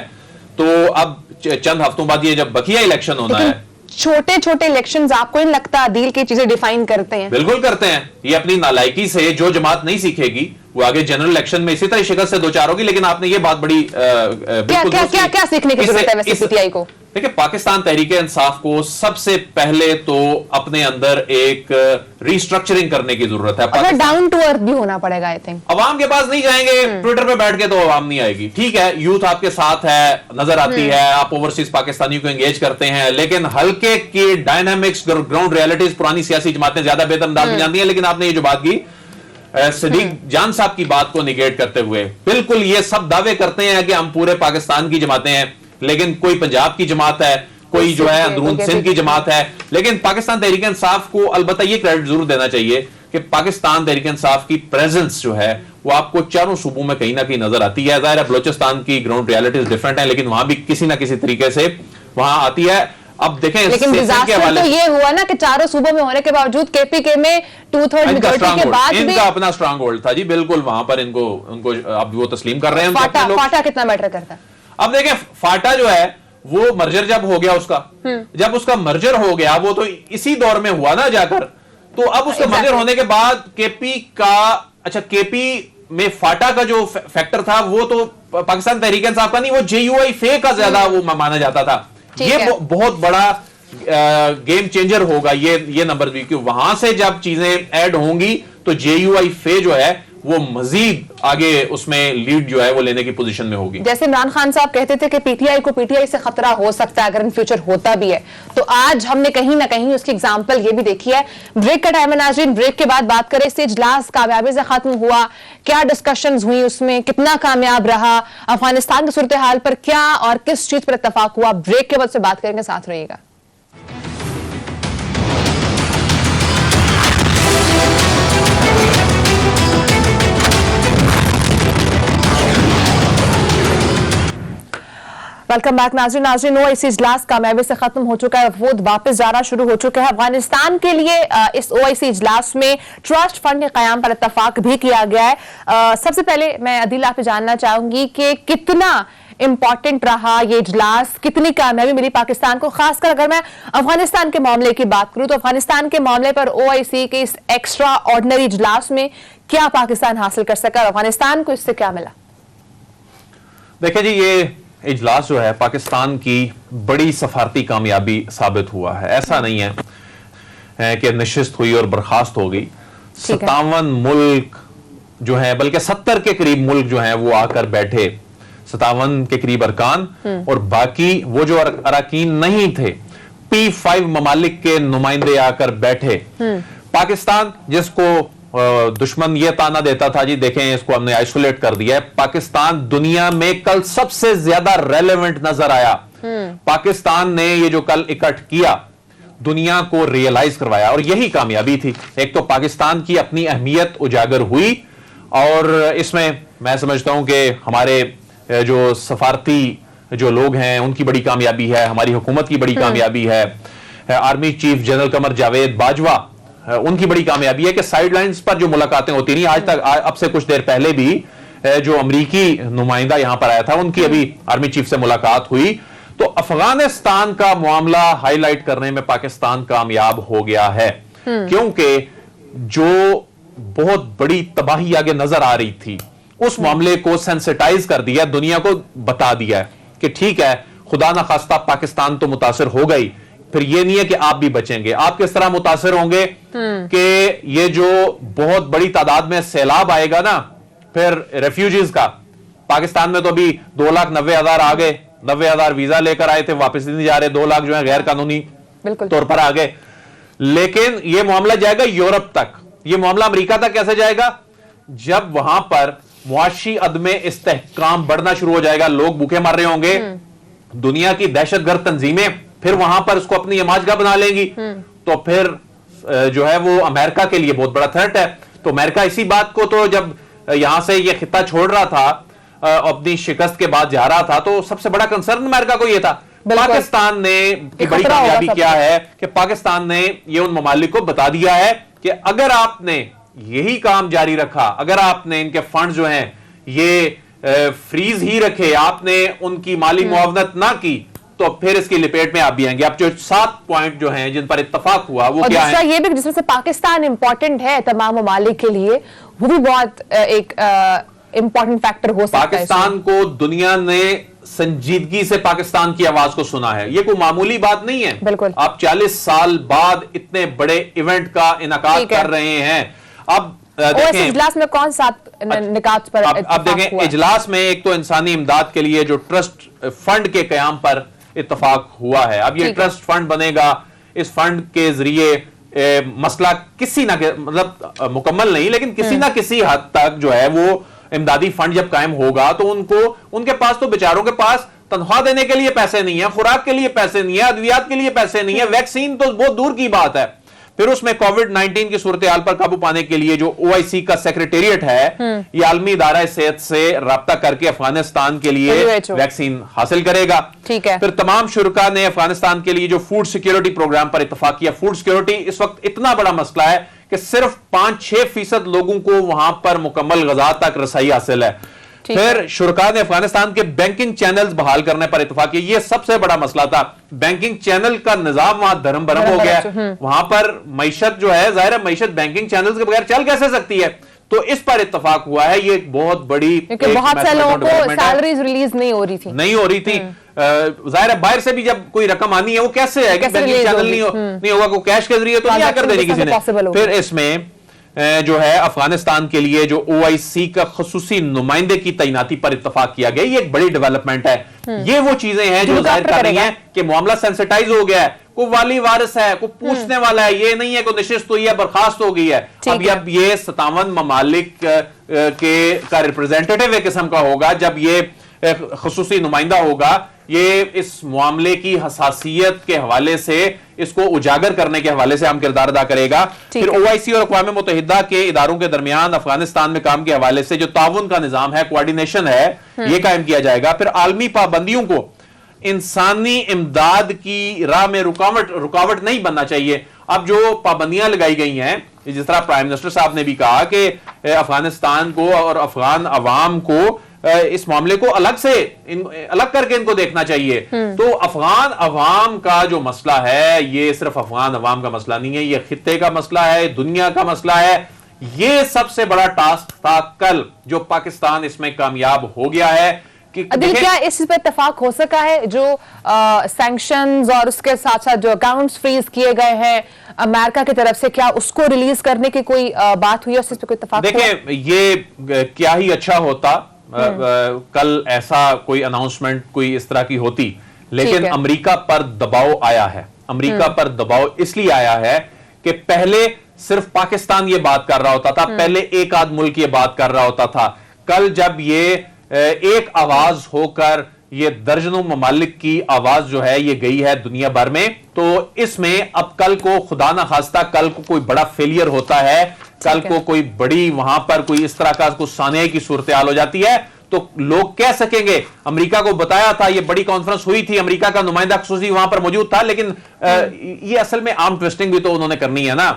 तो अब चंद हफ्तों बाद ये जब बकिया इलेक्शन होना है। छोटे छोटे इलेक्शंस आपको नहीं लगता दिल की चीजें डिफाइन करते हैं? बिल्कुल करते हैं। ये अपनी नालायकी से जो जमात नहीं सीखेगी वो आगे जनरल इलेक्शन में इसी तरह शिकस्त से दो चार होगी। लेकिन आपने ये बात बड़ी क्या सीखने की जरूरत है वैसे पीटीआई को? देखिए, पाकिस्तान तहरीक इंसाफ को सबसे पहले तो अपने अंदर एक रिस्ट्रक्चरिंग करने की जरूरत है। डाउन टू अर्थ भी होना पड़ेगा आई थिंक। अवाम के पास नहीं जाएंगे ट्विटर पे बैठ के तो अवाम नहीं आएगी। ठीक है, यूथ आपके साथ है, नजर आती है, आप ओवरसीज पाकिस्तानियों को एंगेज करते हैं, लेकिन हल्के की डायनामिक्स, ग्राउंड रियलिटीज पुरानी सियासी जमातें ज्यादा बेहतर अंदाज में जानती हैं। लेकिन आपने ये जो बात की सदीक जान साहब की बात को निगेट करते हुए, बिल्कुल ये सब दावे करते हैं कि हम पूरे पाकिस्तान की जमातें हैं, लेकिन कोई पंजाब की जमात है, कोई जो है अंदरून सिंध की जमात है। लेकिन पाकिस्तान तहरीक इंसाफ को अलबत्ता ये क्रेडिट जरूर देना चाहिए कि पाकिस्तान तहरीक इंसाफ की प्रेजेंस जो है वो आपको चारों सूबों में कहीं ना कहीं नजर आती है। जाहिर है बलोचिस्तान की ग्राउंड रियलिटीज डिफरेंट है, लेकिन वहां भी किसी ना किसी तरीके से वहां आती है। अब देखें, लेकिन डिजास्टर तो ये हुआ ना कि चारों सूबों में होने के बावजूद केपीके में 2/3 मेजॉरिटी के बाद भी इनका अपना स्ट्रांग होल्ड था जी। बिल्कुल वहां पर इनको अब वो तस्लीम कर रहे हैं। फाटा कितना मैटर करता है? अब देखें, फाटा जो है वो मर्जर जब हो गया उसका, जब उसका मर्जर हो गया, वो तो इसी दौर में हुआ ना जाकर। तो अब उसका मर्जर होने के बाद केपी में फाटा का जो फैक्टर था वो तो पाकिस्तान तहरीक इंसाफ का नहीं, वो JUIF का ज्यादा वो माना जाता था। ये बहुत बड़ा गेम चेंजर होगा ये नंबर भी, कि वहां से जब चीजें ऐड होंगी तो JUIF जो है वो मजीद आगे उसमें लीड जो है वो लेने की पोजीशन में होगी। जैसे इमरान खान साहब कहते थे कि पीटीआई से खतरा हो सकता है अगर इन फ्यूचर होता भी है, तो आज हमने कहीं ना कहीं उसकी एग्जांपल ये भी देखी है। ब्रेक का टाइम है नाज़रीन, ब्रेक के बाद बात करें इससे इजलास कामयाबी से खत्म हुआ, क्या डिस्कशंस हुई उसमें, कितना कामयाब रहा, अफगानिस्तान की सूरत हाल पर क्या और किस चीज पर इत्तेफाक हुआ। ब्रेक के बाद से बात करेंगे, साथ रहिएगा। वेलकम बैक नाज़रीन। ओआईसी इजलास कामयाबी से खत्म हो चुका है, वफूद वापस जाना शुरू हो चुका है। अफगानिस्तान के लिए इस ओआईसी इजलास में ट्रस्ट फंड के क़याम पर इत्तफाक भी किया गया है। सबसे पहले मैं अदिल आपसे जानना चाहूंगी कि कितना इंपॉर्टेंट रहा ये इजलास, कितनी कामयाबी मिली पाकिस्तान को, खासकर अगर मैं अफगानिस्तान के मामले की बात करूं तो अफगानिस्तान के मामले पर ओआईसी के इस एक्स्ट्रा ऑर्डिनरी इजलास में क्या पाकिस्तान हासिल कर सका, अफगानिस्तान को इससे क्या मिला? देखिए जी, ये इजलास जो है पाकिस्तान की बड़ी सफारती कामयाबी साबित हुआ है। ऐसा नहीं है कि नशिस्त हुई और बर्खास्त हो गई। 57 मुल्क जो है, बल्कि 70 के करीब मुल्क जो है वो आकर बैठे, 57 के करीब अरकान, और बाकी वो जो अरकान नहीं थे, P5 ममालिक के नुमाइंदे आकर बैठे। पाकिस्तान जिसको दुश्मन ये ताना देता था जी देखें इसको हमने आइसोलेट कर दिया है, पाकिस्तान दुनिया में कल सबसे ज्यादा रेलेवेंट नजर आया। पाकिस्तान ने ये जो कल इकट्ठ किया दुनिया को रियलाइज करवाया, और यही कामयाबी थी। एक तो पाकिस्तान की अपनी अहमियत उजागर हुई, और इसमें मैं समझता हूं कि हमारे जो सफारती जो लोग हैं उनकी बड़ी कामयाबी है, हमारी हुकूमत की बड़ी कामयाबी है। Army chief general Qamar Javed Bajwa ان کی بڑی کامیابی ہے کہ سائیڈ لائنز پر جو ملاقاتیں ہوتی رہی آج تک، اب سے کچھ دیر پہلے بھی جو امریکی نمائندہ یہاں پر آیا تھا ان کی ابھی آرمی چیف سے ملاقات ہوئی، تو افغانستان کا معاملہ ہائی لائٹ کرنے میں پاکستان کامیاب ہو گیا ہے، کیونکہ جو بہت بڑی تباہی آگے نظر آ رہی تھی اس معاملے کو سینسٹائز کر دیا، دنیا کو بتا دیا ہے کہ ٹھیک ہے خدا نہ خواستہ پاکستان تو متاثر ہو گئی، پھر یہ نہیں ہے کہ آپ بھی بچیں گے۔ آپ کس طرح متاثر ہوں گے کہ یہ جو بہت بڑی تعداد میں سیلاب آئے گا نا پھر ریفیوجیز کا، پاکستان میں تو ابھی 2,90,000 آ گئے، 90,000 ویزا لے کر آئے تھے، واپس نہیں جا رہے، 2 لاکھ جو ہیں غیر قانونی طور پر آ گئے، لیکن یہ معاملہ جائے گا یورپ تک، یہ معاملہ امریکہ تک کیسے جائے گا؟ جب وہاں پر معاشی عدم استحکام بڑھنا شروع ہو جائے گا، لوگ بھوکے مر رہے ہوں گے، دنیا کی دہشت گرد تنظیمیں پھر وہاں پر اس کو اپنی اماجگاہ بنا لیں گی، تو پھر جو ہے وہ امریکہ کے لیے بہت بڑا تھریٹ ہے۔ تو امریکہ اسی بات کو تو جب یہاں سے یہ خطہ چھوڑ رہا تھا اپنی شکست کے بعد جا رہا تھا تو سب سے بڑا کنسرن امریکہ کو یہ تھا۔ پاکستان نے کی بڑی کامیابی کیا ہے کہ پاکستان نے یہ ان ممالک کو بتا دیا ہے کہ اگر آپ نے یہی کام جاری رکھا، اگر آپ نے ان کے فنڈ جو ہیں یہ فریز ہی رکھے، آپ نے ان کی مالی معاونت نہ کی، تو پھر اس کی لپیٹ میں آپ بھی آئیں گے۔ اب جو 7 پوائنٹ جو ہیں جن پر اتفاق ہوا وہ کیا ہے؟ دوسرا یہ بھی جس میں سے پاکستان امپورٹنٹ ہے تمام ممالک کے لیے، وہ بھی بہت ایک امپورٹنٹ فیکٹر ہو سکتا ہے۔ پاکستان کو دنیا نے سنجیدگی سے پاکستان کی آواز کو سنا ہے، یہ کوئی معمولی بات نہیں ہے۔ بالکل، آپ 40 سال بعد اتنے بڑے ایونٹ کا انعقاد کر رہے ہیں۔ اب دیکھیں اجلاس میں کون 7 نکات پر اب دیکھیں اجلاس میں ایک تو انسانی امداد کے لیے جو ٹرسٹ فنڈ کے قیام پر اتفاق ہوا ہے۔ اب یہ ٹرسٹ فنڈ بنے گا، اس فنڈ کے ذریعے مسئلہ کسی نہ مطلب مکمل نہیں لیکن کسی نہ کسی حد تک جو ہے وہ امدادی فنڈ جب قائم ہوگا تو ان کے پاس تو بیچاروں کے پاس تنخواہ دینے کے لیے پیسے نہیں ہیں، خوراک کے لیے پیسے نہیں ہیں، ادویات کے لیے پیسے نہیں ہیں، ویکسین تو بہت دور کی بات ہے۔ پھر اس میں کووڈ-19 کی صورتحال پر قابو پانے کے لیے جو OIC کا سیکریٹریٹ ہے یہ عالمی ادارہ صحت سے رابطہ کر کے افغانستان کے لیے ویکسین حاصل کرے گا۔ پھر تمام شرکاء نے افغانستان کے لیے جو فوڈ سیکیورٹی پروگرام پر اتفاق کیا۔ فوڈ سیکیورٹی اس وقت اتنا بڑا مسئلہ ہے کہ صرف 5-6% لوگوں کو وہاں پر مکمل غذا تک رسائی حاصل ہے۔ پھر شرکاء نے افغانستان کے بینکنگ چینلز بحال کرنے پر اتفاق کیا، یہ سب سے بڑا مسئلہ تھا۔ بینکنگ چینل کا نظام وہاں دھرم برہم ہو گیا ہے، وہاں پر معیشت جو ہے ظاہر ہے معیشت بینکنگ چینلز کے بغیر چل کیسے سکتی ہے، تو اس پر اتفاق ہوا ہے۔ یہ ایک بہت بڑی بہت سے لوگوں کو سیلریز ریلیز نہیں ہو رہی تھی ظاہر ہے باہر سے بھی جب کوئی رقم آنی ہے وہ کیسے ہے کہ بینکنگ چینل نہیں ہوگا، کوئی کیش کے ذریعے تو نہیں آ کر دینی کسی نے۔ پھر اس میں جو ہے افغانستان کے لیے جو OIC کا خصوصی نمائندے کی تعیناتی پر اتفاق کیا گیا، یہ ایک بڑی ڈیولپمنٹ ہے۔ یہ وہ چیزیں ہیں جو ظاہر کر رہی ہیں کہ معاملہ سینسٹائز ہو گیا ہے، کوئی والی وارث ہے، کوئی پوچھنے والا ہے، یہ نہیں ہے کوئی نشست ہوئی ہے برخاست ہو گئی ہے۔ اب یہ 57 ممالک کا ریپرزینٹیٹیو ایک قسم کا ہوگا، جب یہ خصوصی نمائندہ ہوگا، یہ اس معاملے کی حساسیت کے حوالے سے اس کو اجاگر کرنے کے حوالے سے اہم کردار ادا کرے گا۔ پھر OIC اور اقوام متحدہ کے اداروں کے درمیان افغانستان میں کام کے حوالے سے جو تعاون کا نظام ہے، کوارڈینیشن ہے، یہ قائم کیا جائے گا۔ پھر عالمی پابندیوں کو انسانی امداد کی راہ میں رکاوٹ نہیں بننا چاہیے۔ اب جو پابندیاں لگائی گئی ہیں، جس طرح پرائم منسٹر صاحب نے بھی کہا کہ افغانستان کو اور افغان عوام کو اس معاملے کو الگ کر کے ان کو دیکھنا چاہیے، تو افغان عوام کا جو مسئلہ ہے یہ صرف افغان عوام کا مسئلہ نہیں ہے، یہ خطے کا مسئلہ ہے، دنیا کا مسئلہ ہے۔ یہ سب سے بڑا ٹاسک تھا کل جو پاکستان اس میں کامیاب ہو گیا ہے۔ عدل کیا اس پر اتفاق ہو سکا ہے جو سینکشنز اور اس کے ساتھ ساتھ جو اکاؤنٹس فریز کیے گئے ہیں امریکہ کی طرف سے، کیا اس کو ریلیز کرنے کی کوئی بات ہوئی ہے، اس پہ کوئی اتفاق ہوا؟ دیکھیں یہ کیا ہی اچھا ہوتا کل ایسا کوئی اناؤنسمنٹ کوئی اس طرح کی ہوتی، لیکن امریکہ پر دباؤ آیا ہے۔ امریکہ پر دباؤ اس لیے آیا ہے کہ پہلے صرف پاکستان یہ بات کر رہا ہوتا تھا، پہلے ایک آدھ ملک یہ بات کر رہا ہوتا تھا۔ کل جب یہ ایک آواز ہو کر یہ درجنوں ممالک کی آواز جو ہے یہ گئی ہے دنیا بھر میں، تو اس میں اب کل کو خدا نہ خواستہ کل کو کوئی بڑا فیلئر ہوتا ہے، کل کو کوئی بڑی وہاں پر کوئی اس طرح کا کوئی سانحے کی صورتحال ہو جاتی ہے، तो लोग कह सकेंगे अमेरिका को बताया था, ये बड़ी कॉन्फ्रेंस हुई थी, अमेरिका का नुमाइंदा खुसूसी वहां पर मौजूद था, लेकिन ये असल में आर्म ट्विस्टिंग भी तो उन्होंने करनी है ना,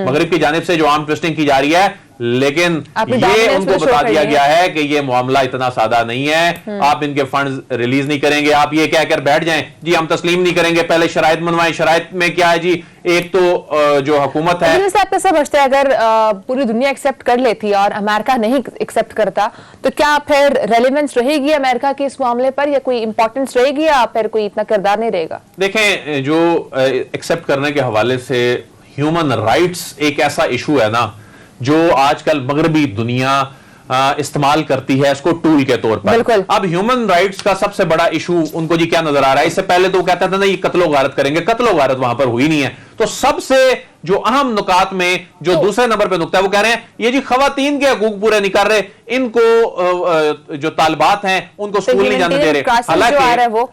मगरिब की जानिब से जो आर्म ट्विस्टिंग की जा रही है, लेकिन ये उनको बता दिया गया है कि ये मामला इतना सादा नहीं है, आप इनके फंड्स रिलीज नहीं करेंगे, आप ये कहकर बैठ जाएं जी हम तस्लीम नहीं करेंगे, पहले शराइत मनवाएं। शराइत में क्या है जी, एक तो जो हुकूमत है, आप कैसे समझते हैं अगर पूरी दुनिया एक्सेप्ट कर लेती और अमेरिका नहीं एक्सेप्ट करता तो क्या फिर रेलेवेंस रहेगी अमेरिका के इस मामले पर, या कोई इंपॉर्टेंस रहेगी, या फिर कोई इतना किरदार नहीं रहेगा? देखें, जो एक्सेप्ट करने के हवाले से ह्यूमन राइट्स एक ऐसा इशू है ना जो आजकल मगरबी दुनिया इस्तेमाल करती है इसको टूल के तौर पर। अब ह्यूमन राइट्स का सबसे बड़ा इशू उनको जी क्या नजर आ रहा है, इससे पहले तो वो कहता था ना ये कत्लो गारत करेंगे, कत्लो गारत वहां पर हुई नहीं है। तो सबसे जो अहम नुकात में जो दूसरे नंबर पे नुकता है वो कह रहे हैं ये जी खवातीन के हकूक पूरे नहीं कर रहे, इनको जो तालिबात हैं उनको स्कूल नहीं जाने दे रहे,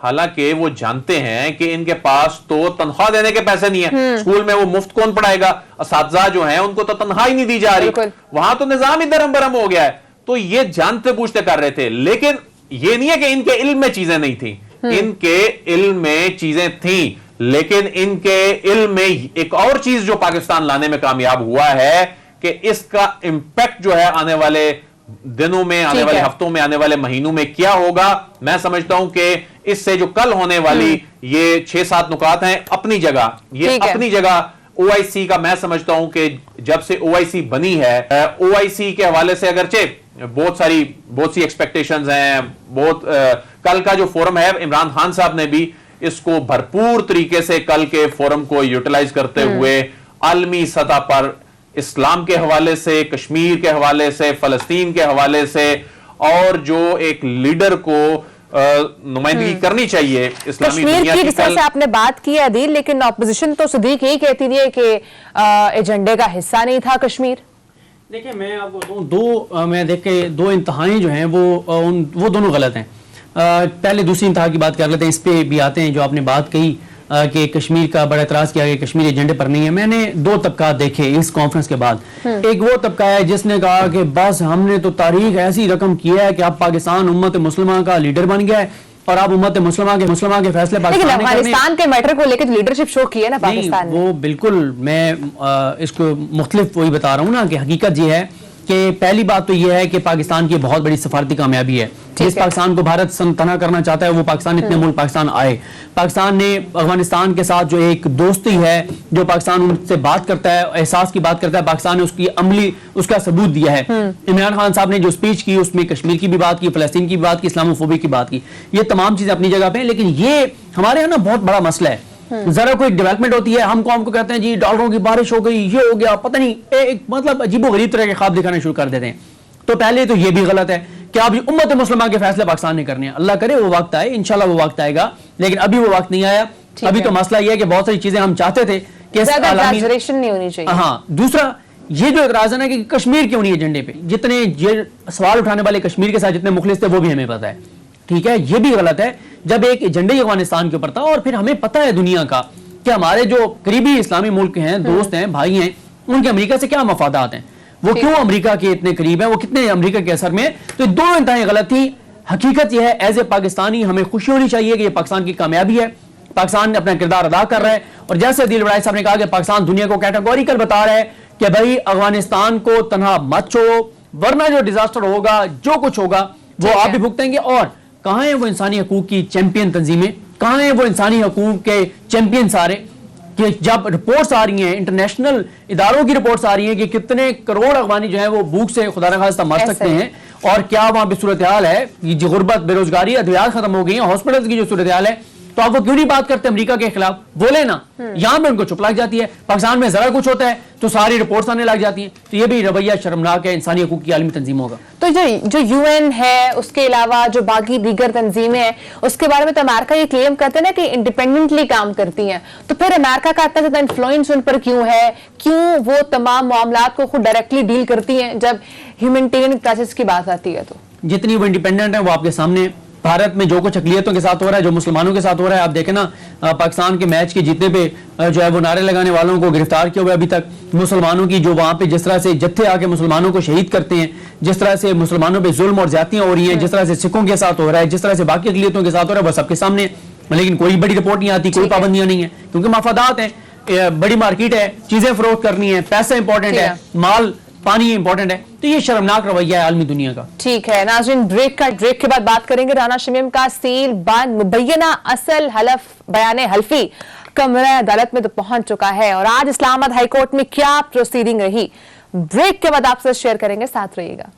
हालांकि वो जानते हैं कि इनके पास तो तनख्वाह देने के पैसे नहीं है, स्कूल में वो मुफ्त कौन पढ़ाएगा, असातिज़ा जो हैं उनको तो तनख्वाह ही नहीं दी जा रही, वहां तो निजाम ही दरम बरम हो गया है। तो ये जानते पूछते कर रहे थे, लेकिन ये नहीं है कि इनके इल्म में चीजें नहीं थी, इनके इल्म में चीजें थी, लेकिन इनके इल्म में एक और चीज जो पाकिस्तान लाने में कामयाब हुआ है कि इसका इंपैक्ट जो है आने वाले दिनों में, आने वाले हफ्तों में, आने वाले महीनों में क्या होगा। मैं समझता हूं कि इससे जो कल होने वाली ये 6-7 नुकात हैं अपनी जगह, ये अपनी जगह ओआईसी का मैं समझता हूं कि जब से ओआईसी बनी है, ओआईसी के हवाले से अगरचे बहुत सी एक्सपेक्टेशंस हैं, कल का जो फोरम है इमरान खान साहब ने भी इसको भरपूर तरीके से कल के फोरम को यूटिलाइज करते हुए आलमी सतह पर इस्लाम के हवाले से, कश्मीर के हवाले से, फलस्तीन के हवाले से, और जो एक लीडर को नुमाइंदगी करनी चाहिए इस्लामी दुनिया की। जिस तरह से आपने बात की है अदील, लेकिन ऑपोजिशन तो सदीक यही कहती रही है कि एजेंडे का हिस्सा नहीं था कश्मीर। देखिए मैं आपको मैं देख के दो इंतहाएं जो हैं वो दोनों गलत हैं। पहले दूसरी इंतहा की बात कर लेते हैं, इस पे भी आते हैं जो आपने बात कही कि कश्मीर का बड़ा एतराज किया गया, कश्मीर एजेंडे पर नहीं है। मैंने दो तबका देखे इस कॉन्फ्रेंस के बाद। एक वो तबका है जिसने कहा कि बस हमने तो तारीख ऐसी रकम किया है कि अब पाकिस्तान उम्मत मुस्लिमा का लीडर बन गया है और अब उम्मत मुस्लिमा के फैसले पाकिस्तान के मैटर को लेकर लीडरशिप शो की है ना पाकिस्तान ने। वो बिल्कुल, मैं इसको मुख्तलिफ वही बता रहा हूँ ना कि हकीकत ये है कि पहली बात तो ये है कि पाकिस्तान की बहुत बड़ी सफारती कामयाबी है। जिस पाकिस्तान को भारत तना करना चाहता है वो पाकिस्तान इतने मुल्क पाकिस्तान आए। पाकिस्तान ने अफगानिस्तान के साथ जो एक दोस्ती है, जो पाकिस्तान उनसे बात करता है, एहसास की बात करता है, पाकिस्तान ने उसकी अमली उसका सबूत दिया है। इमरान खान साहब ने जो स्पीच की उसमें कश्मीर की भी बात की, फलस्तीन की भी बात की, इस्लामोफोबिया की बात की। ये तमाम चीजें अपनी जगह पे, लेकिन ये हमारे यहाँ ना बहुत बड़ा मसला है। जरा कोई डेवलपमेंट होती है हम कौम को कहते हैं जी डॉलरों की बारिश हो गई, ये हो गया, पता नहीं एक मतलब अजीबोगरीब तरह के ख्वाब दिखाना शुरू कर देते हैं। तो पहले तो ये भी गलत है कि अब उम्मत मुस्लिमा के फैसले पाकिस्तान ने करने हैं। अल्लाह करे वो वक्त आए, इंशाल्लाह वो वक्त आएगा, लेकिन अभी वो वक्त नहीं आया। अभी तो मसला ये है कि बहुत सारी चीजें हम चाहते थे कि नहीं होनी चाहिए। हाँ, दूसरा ये जो एतराज है ना कि कश्मीर क्यों नहीं एजेंडे पे, जितने ये सवाल उठाने वाले कश्मीर के साथ जितने मुखलिस थे वो भी हमें पता है, ठीक है, ये भी गलत है। जब एक एजेंडे अफगानिस्तान के ऊपर था और फिर हमें पता है दुनिया का कि हमारे जो करीबी इस्लामी मुल्क हैं, दोस्त हैं, भाई हैं, उनके अमेरिका से क्या मफादात हैं, वो क्यों अमेरिका के इतने करीब हैं, वो कितने अमेरिका के असर में। तो दो इंतहाएं गलत थी। हकीकत यह है एज ए पाकिस्तानी हमें खुशी होनी चाहिए कि ये पाकिस्तान की कामयाबी है, पाकिस्तान अपना किरदार अदा कर रहा है। और जैसे दिल बड़ाई साहब ने कहा कि पाकिस्तान दुनिया को कैटेगोरिकल बता रहा है कि भाई अफगानिस्तान को तनहा मत छोड़ो, वरना जो डिजास्टर होगा, जो कुछ होगा वो आप भी भुगतेंगे। और कहां है वो इंसानी हकूक की चैंपियन तंजीमें, कहां है वो इंसानी हकूक के चैंपियन सारे, कि जब रिपोर्ट्स आ रही हैं, इंटरनेशनल इदारों की रिपोर्ट्स आ रही हैं कि कितने करोड़ अफगानी जो है वो भूख से खुदा न खास्ता मर सकते हैं, और क्या वहां पे सूरत हाल है, जो गुर्बत, बेरोजगारी, अद्वियात खत्म हो गई है, हॉस्पिटल्स की जो सूरत हाल है, तो आप वो क्यों नहीं बात करते अमेरिका के खिलाफ? बोले ना, यहां पे उनको चुप लग जाती है। पाकिस्तान में जरा कुछ होता है तो सारी रिपोर्ट्स आने लग जाती हैं। तो ये भी रवैया शर्मनाक है, इंसानी हकूक की आलमी तंजीम होगा। तो जो यूएन है, उसके अलावा जो बाकी दीगर तंजीमें हैं, उसके बारे में तो अमेरिका ये क्लेम करते हैं ना कि इंडिपेंडेंटली काम करती हैं। तो फिर अमेरिका का इतना ज्यादा इन्फ्लुएंस उन पर क्यों है? क्यों वो तमाम मामलात को खुद डायरेक्टली डील करती हैं जब ह्यूमैनिटेरियन क्राइसिस की बात आती है? तो जितनी वो इंडिपेंडेंट है वो आपके सामने भारत में जो कुछ अक़लियतों के साथ हो रहा है, जो मुसलमानों के साथ हो रहा है, आप देखें ना पाकिस्तान के मैच के जीतने पे जो है वो नारे लगाने वालों को गिरफ्तार किया हुआ है अभी तक, मुसलमानों की जो वहाँ पे जिस तरह से जत्थे आके मुसलमानों को शहीद करते हैं, जिस तरह से मुसलमानों पे जुल्म और ज्यादतियां हो रही हैं, जिस तरह से सिखों के साथ हो रहा है, जिस तरह से बाकी अक़लियतों के साथ हो रहा है, बस सबके सामने है। लेकिन कोई बड़ी रिपोर्ट नहीं आती, कोई पाबंदियां नहीं है, क्योंकि मफादात हैं, बड़ी मार्केट है, चीजें फरोख्त करनी है, पैसा इंपॉर्टेंट है, माल पानी इंपॉर्टेंट है, तो ये शर्मनाक रवैया है आलमी दुनिया का। ठीक है नाज़रीन, ब्रेक के बाद बात करेंगे राना शमीम का सील बंद मुबैना असल हलफ बयाने हल्फी कमरा अदालत में तो पहुंच चुका है, और आज इस्लामाबाद हाईकोर्ट में क्या प्रोसीडिंग रही, ब्रेक के बाद आपसे शेयर करेंगे, साथ रहिएगा।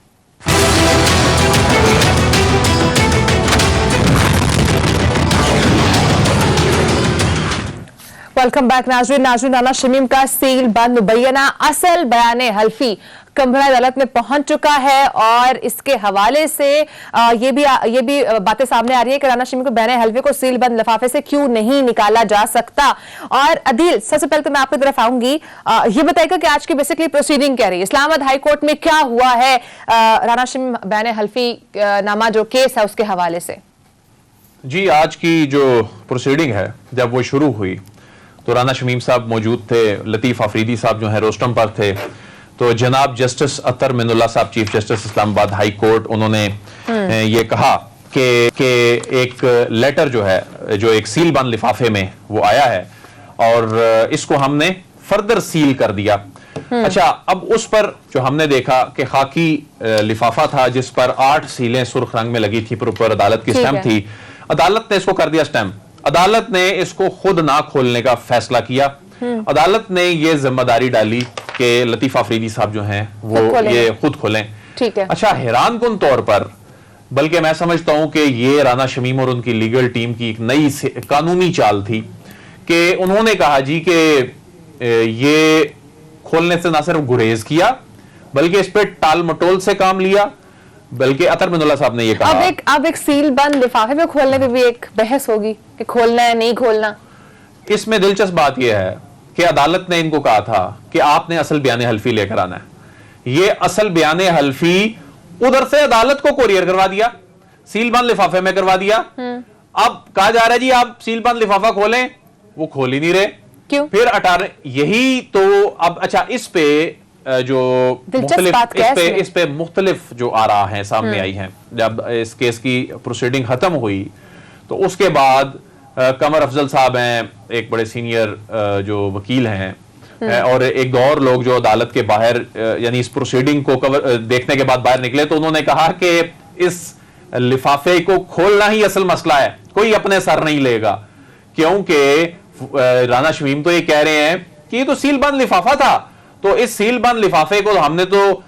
वेलकम बैक नाज़रीन, राना शमीम का सील बंद मुबैना असल बयाने हल्फी कमरा अदालत में पहुंच चुका है, और इसके हवाले से ये भी बातें सामने आ रही है कि राना शमीम को बयाने हल्फी को सील बंद लिफाफे से क्यों नहीं निकाला जा सकता। और अदील, सबसे पहले तो मैं आपकी तरफ आऊंगी, ये बताइएगा कि आज की बेसिकली प्रोसीडिंग क्या रही, इस्लामाबाद हाई कोर्ट में क्या हुआ है राना शमीम बयाने हल्फी नामा जो केस है उसके हवाले से। जी, आज की जो प्रोसीडिंग है जब वो शुरू हुई तो राना शमीम साहब मौजूद थे, लतीफ अफरीदी साहब जो है रोस्टम पर थे, तो जनाब जस्टिस अतर मिनुल्लाह साहब chief justice Islamabad high court, उन्होंने ये कहा कि एक लेटर जो है जो एक सील बंद लिफाफे में वो आया है और इसको हमने फर्दर सील कर दिया। अच्छा, अब उस पर जो हमने देखा कि खाकी लिफाफा था जिस पर 8 सीलें सुर्ख रंग में लगी थी, पर ऊपर अदालत की स्टैंप थी, अदालत ने इसको कर दिया स्टैंप, अदालत ने इसको खुद ना खोलने का फैसला किया, अदालत ने ये जिम्मेदारी डाली कि लतीफ अफरीदी साहब जो हैं वो ये खुद खोलें। ठीक है। अच्छा, हैरान कुन तौर पर, बल्कि मैं समझता हूं कि ये राना शमीम और उनकी लीगल टीम की एक नई कानूनी चाल थी कि उन्होंने कहा जी कि ये खोलने से ना सिर्फ गुरेज किया बल्कि इस पे टाल मटोल से काम लिया, बल्कि अतर मिनुल्लाह साहब ने ये कहा। अब एक सील बंद लिफाफे में खोलने पे भी एक बहस होगी कि खोलना है नहीं खोलना। इसमें दिलचस्प बात यह है कि अदालत ने इनको कहा था कि आपने असल बयान हल्फी लेकर आना है, ये असल बयान हल्फी उधर से अदालत को कोरियर करवा दिया, सील बंद लिफाफे में करवा दिया। अब कहा जा रहा है जी आप सील बंद लिफाफा खोलें, वो खोल ही नहीं रहे, क्यों? फिर अटार यही तो अब अच्छा, इस पे जो इस पे मुख्तलिफ जो आरा हैं सामने आई हैं। जब इस केस की प्रोसीडिंग खत्म हुई तो उसके बाद कमर अफजल साहब हैं, एक बड़े सीनियर जो वकील हैं, और एक दो और लोग जो अदालत के बाहर यानी इस प्रोसीडिंग को देखने के बाद बाहर निकले, तो उन्होंने कहा कि इस लिफाफे को खोलना ही असल मसला है, कोई अपने सर नहीं लेगा, क्योंकि राना शमीम तो ये कह रहे हैं कि ये तो सील बंद लिफाफा था, तो इस सील बंद लिफाफे को हमने तो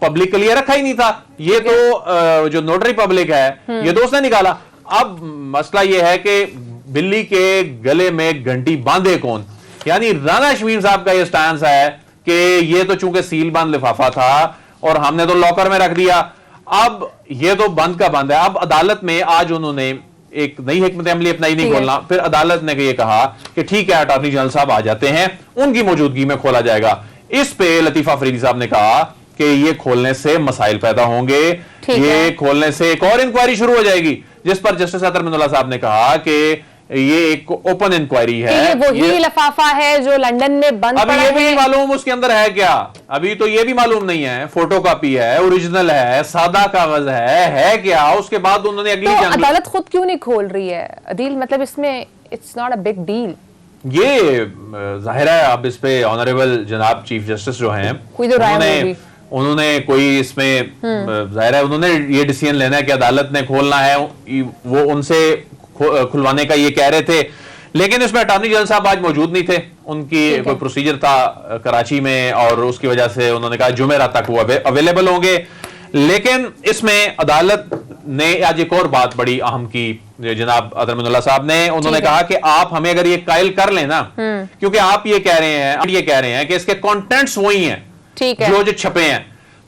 पब्लिक के लिए रखा ही नहीं था, ये तो जो नोटरी पब्लिक है ये तो उसने निकाला। अब मसला ये है कि बिल्ली के गले में घंटी बांधे कौन, यानी राना शमीम साहब का ये स्टैंस है कि ये तो चूंकि सील बंद लिफाफा था और हमने तो लॉकर में रख दिया, अब ये तो बंद का बंद है। अब अदालत में आज उन्होंने एक नई हिकमत अमली अपनाई, नहीं खोलना, फिर अदालत ने ये कहा कि ठीक है अटॉर्नी जनरल साहब आ जाते हैं, उनकी मौजूदगी में खोला जाएगा। इस पे लतीफ अफरीदी साहब ने कहा कि ये खोलने से मसाइल पैदा होंगे, ये खोलने से एक और इंक्वायरी शुरू हो जाएगी, जिस पर जस्टिस अतर मिनुल्लाह साहब ने कहा कि ये एक ओपन इंक्वायरी है, ये वही लिफाफा है जो लंदन में बंद अभी ये भी नहीं मालूम उसके अंदर है क्या, अभी तो ये भी मालूम नहीं है, फोटो कॉपी है, ओरिजिनल है, सादा कागज है क्या। उसके बाद उन्होंने अगली तो अदालत खुद क्यों नहीं खोल रही है अदील, मतलब इसमें it's not a big deal. ये जाहिर है अब इस पे ऑनरेबल जनाब चीफ जस्टिस जो हैं उन्होंने कोई इसमें जाहिर है उन्होंने ये डिसीजन लेना है कि अदालत ने खोलना है, वो उनसे खुलवाने का ये कह रहे थे, लेकिन इसमें अटॉर्नी जनरल साहब आज मौजूद नहीं थे, उनकी कोई प्रोसीजर था कराची में और उसकी वजह से उन्होंने कहा जुमेरात तक वो अवेलेबल होंगे। लेकिन इसमें अदालत ने आज एक और बात बड़ी अहम की, जनाब अतर मिनुल्लाह साहब ने, उन्होंने कहा कि आप हमें अगर ये कायल कर लेना, क्योंकि आप ये कह रहे हैं कि इसके कंटेंट्स वही हैं जो छपे हैं,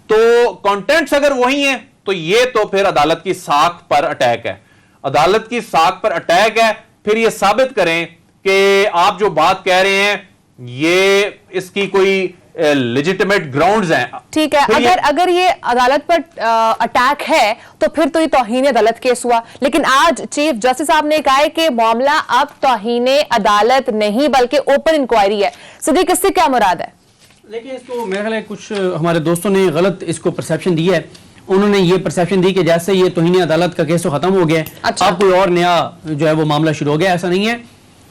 तो कंटेंट्स अगर वही हैं तो ये तो फिर अदालत की साख पर अटैक है, अदालत की साख पर अटैक है। फिर ये साबित करें कि आप जो बात कह रहे हैं ये इसकी कोई लेजिटिमेट ग्राउंड्स हैं। ठीक है, फिर अगर ये अदालत पर अटैक है तो फिर तो ये तौहीन अदालत केस हुआ, लेकिन आज चीफ जस्टिस साहब ने कहा है कि मामला अब तौहीन अदालत नहीं बल्कि ओपन इंक्वायरी है। सिद्दीक, इससे क्या मुराद है? देखिए, इसको मेरे ख्याल है कुछ हमारे दोस्तों ने गलत इसको परसेप्शन दी है। उन्होंने ये परसेप्शन दी कि जैसे ये तौहीन अदालत का केस तो खत्म हो गया है, अच्छा। अब कोई और नया जो है वो मामला शुरू हो गया। ऐसा नहीं है।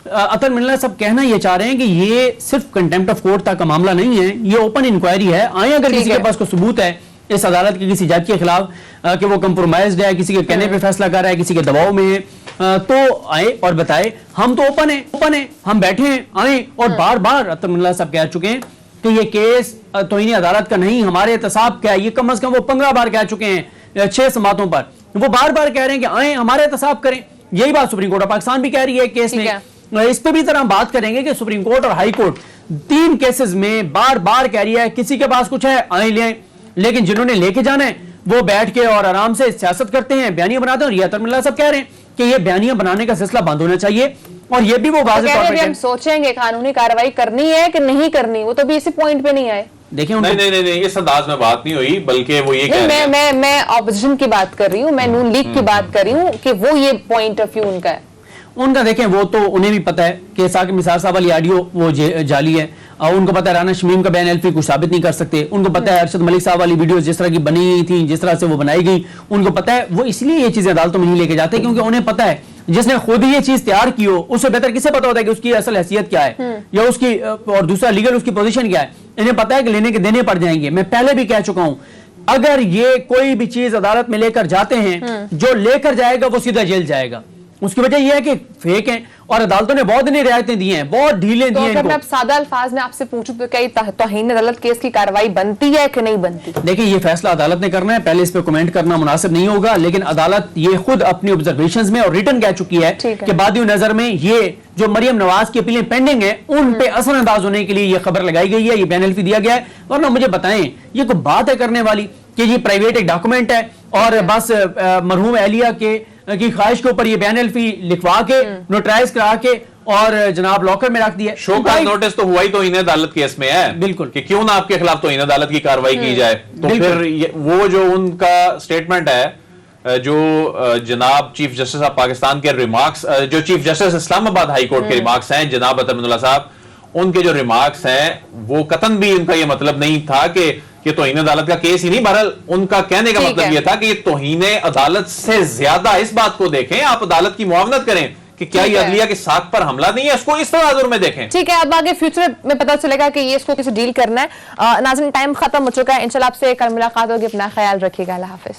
अतर मिल्ला साहब कहना ये चाह रहे हैं कि ये सिर्फ कंटेम्प्ट ऑफ कोर्ट तक का मामला नहीं है, ये ओपन इंक्वायरी है। आए अगर किसी के पास कोई सबूत है इस अदालत के किसी जज के खिलाफ कि वो कंप्रोमाइज्ड है, किसी के कहने पे फैसला कर रहा है, किसी के दबाव में है, तो आए और बताए। हम तो ओपन है, हम बैठे हैं, आए। और बार बार अतर मिल्ला साहब कह चुके हैं कि ये केस तौहीन अदालत का नहीं, हमारे एहतसाब का है। ये कम से कम वो 15 बार कह चुके हैं 6 समातों पर। वो बार बार कह रहे हैं कि आए हमारे एहतसाब करें। यही बात सुप्रीम कोर्ट ऑफ पाकिस्तान भी कह रही है केस में। इस पे भी तरह हम बात करेंगे कि सुप्रीम कोर्ट और हाई कोर्ट 3 केसेस में बार बार कह रही है किसी के पास कुछ है आए ले, लेकिन जिन्होंने लेके जाना है वो बैठ के और आराम से सियासत करते हैं, बयानियां बनाते हैं। और ये अतर मिल्ला साहब कह रहे हैं कि ये बयानियां बनाने का सिलसिला बंद होना चाहिए। और ये भी वो वाज़ेह तौर पे हम सोचेंगे कानूनी कार्रवाई करनी है कि नहीं करनी, वो तो भी इसी पॉइंट पे नहीं आए। देखिए नहीं, इस अंदाज में बात नहीं हुई, बल्कि वो ये कह रहे हैं। मैं ऑपोजिशन की बात कर रही हूँ, मैं नून लीग की बात कर रही हूँ कि वो ये पॉइंट ऑफ व्यू उनका है। उनका देखें, वो तो उन्हें भी पता है कि साकिब निसार साहब वाली ऑडियो वो जाली है। उनको पता है राना शमीम का बयान एल्फी कुछ साबित नहीं कर सकते। उनको पता है अरशद मलिक साहब वाली वीडियो जिस तरह की बनी थी, जिस तरह से वो बनाई गई, उनको पता है। वो इसलिए ये चीजें अदालतों में नहीं लेके जाते क्योंकि उन्हें पता है जिसने खुद ही ये चीज तैयार की हो उससे बेहतर किसे पता होता है कि उसकी असल हैसियत क्या है या उसकी और दूसरा लीगल उसकी पोजीशन क्या है। इन्हें पता है कि लेने के देने पड़ जाएंगे। मैं पहले भी कह चुका हूं, अगर ये कोई भी चीज अदालत में लेकर जाते हैं, जो लेकर जाएगा वो सीधा जेल जाएगा। उसकी वजह यह है कि फेक हैं और अदालतों ने बहुत नहीं रियायतें दी हैं, बहुत ढीलें दी हैं। अगर मैं अब सादा अल्फाज में आपसे पूछूं तो क्या तौहीन अदालत केस की कार्रवाई बनती है कि नहीं बनती? देखिए, ये फैसला अदालत ने करना है, पहले इस पे कमेंट करना मुनासिब नहीं होगा। लेकिन अदालत ये खुद अपनी ऑब्जर्वेशंस में और रिटर्न कह चुकी है कि बादियों नजर में ये जो मरियम नवाज की अपीलें पेंडिंग है उन पे असरअंदाज होने के लिए ये खबर लगाई गई है, ये बयान एल्फी दिया गया है। वरना मुझे बताएं, ये कोई बात है करने वाली कि ये प्राइवेट एक डॉक्यूमेंट है और बस मरहूम एहलिया की ख्वाहिश के ऊपर ये बयान एल्फी लिखवा के नोटराइज करा के और जनाब लॉकर में रख दिया। शो का नोटिस तो हुआ ही तौहीन अदालत केस में है, बिल्कुल, कि क्यों ना आपके खिलाफ तौहीन अदालत की कार्रवाई की जाए। तो फिर वो जो उनका स्टेटमेंट है, जो जनाब चीफ जस्टिस ऑफ पाकिस्तान के रिमार्क्स, जो chief justice Islamabad high court के रिमार्क्स हैं जनाब अतर मिल्ला साहब, उनके जो रिमार्क्स हैं वो कतन भी इनका ये मतलब नहीं था कि तौहीन अदालत का केस ही नहीं। बहरहाल उनका कहने का मतलब यह था कि तौहीन अदालत से ज्यादा इस बात को देखें, आप अदालत की मुआवनत करें कि क्या ये अदलिया के साख पर हमला नहीं है, उसको इस तनाजुर में देखें। ठीक है, अब आगे फ्यूचर में पता चलेगा कि ये इसको किसी डील करना है। नाज़रीन, टाइम खत्म हो चुका है। इंशाल्लाह आपसे कल मुलाकात होगी। अपना ख्याल रखिएगा। अल्लाह हाफिज।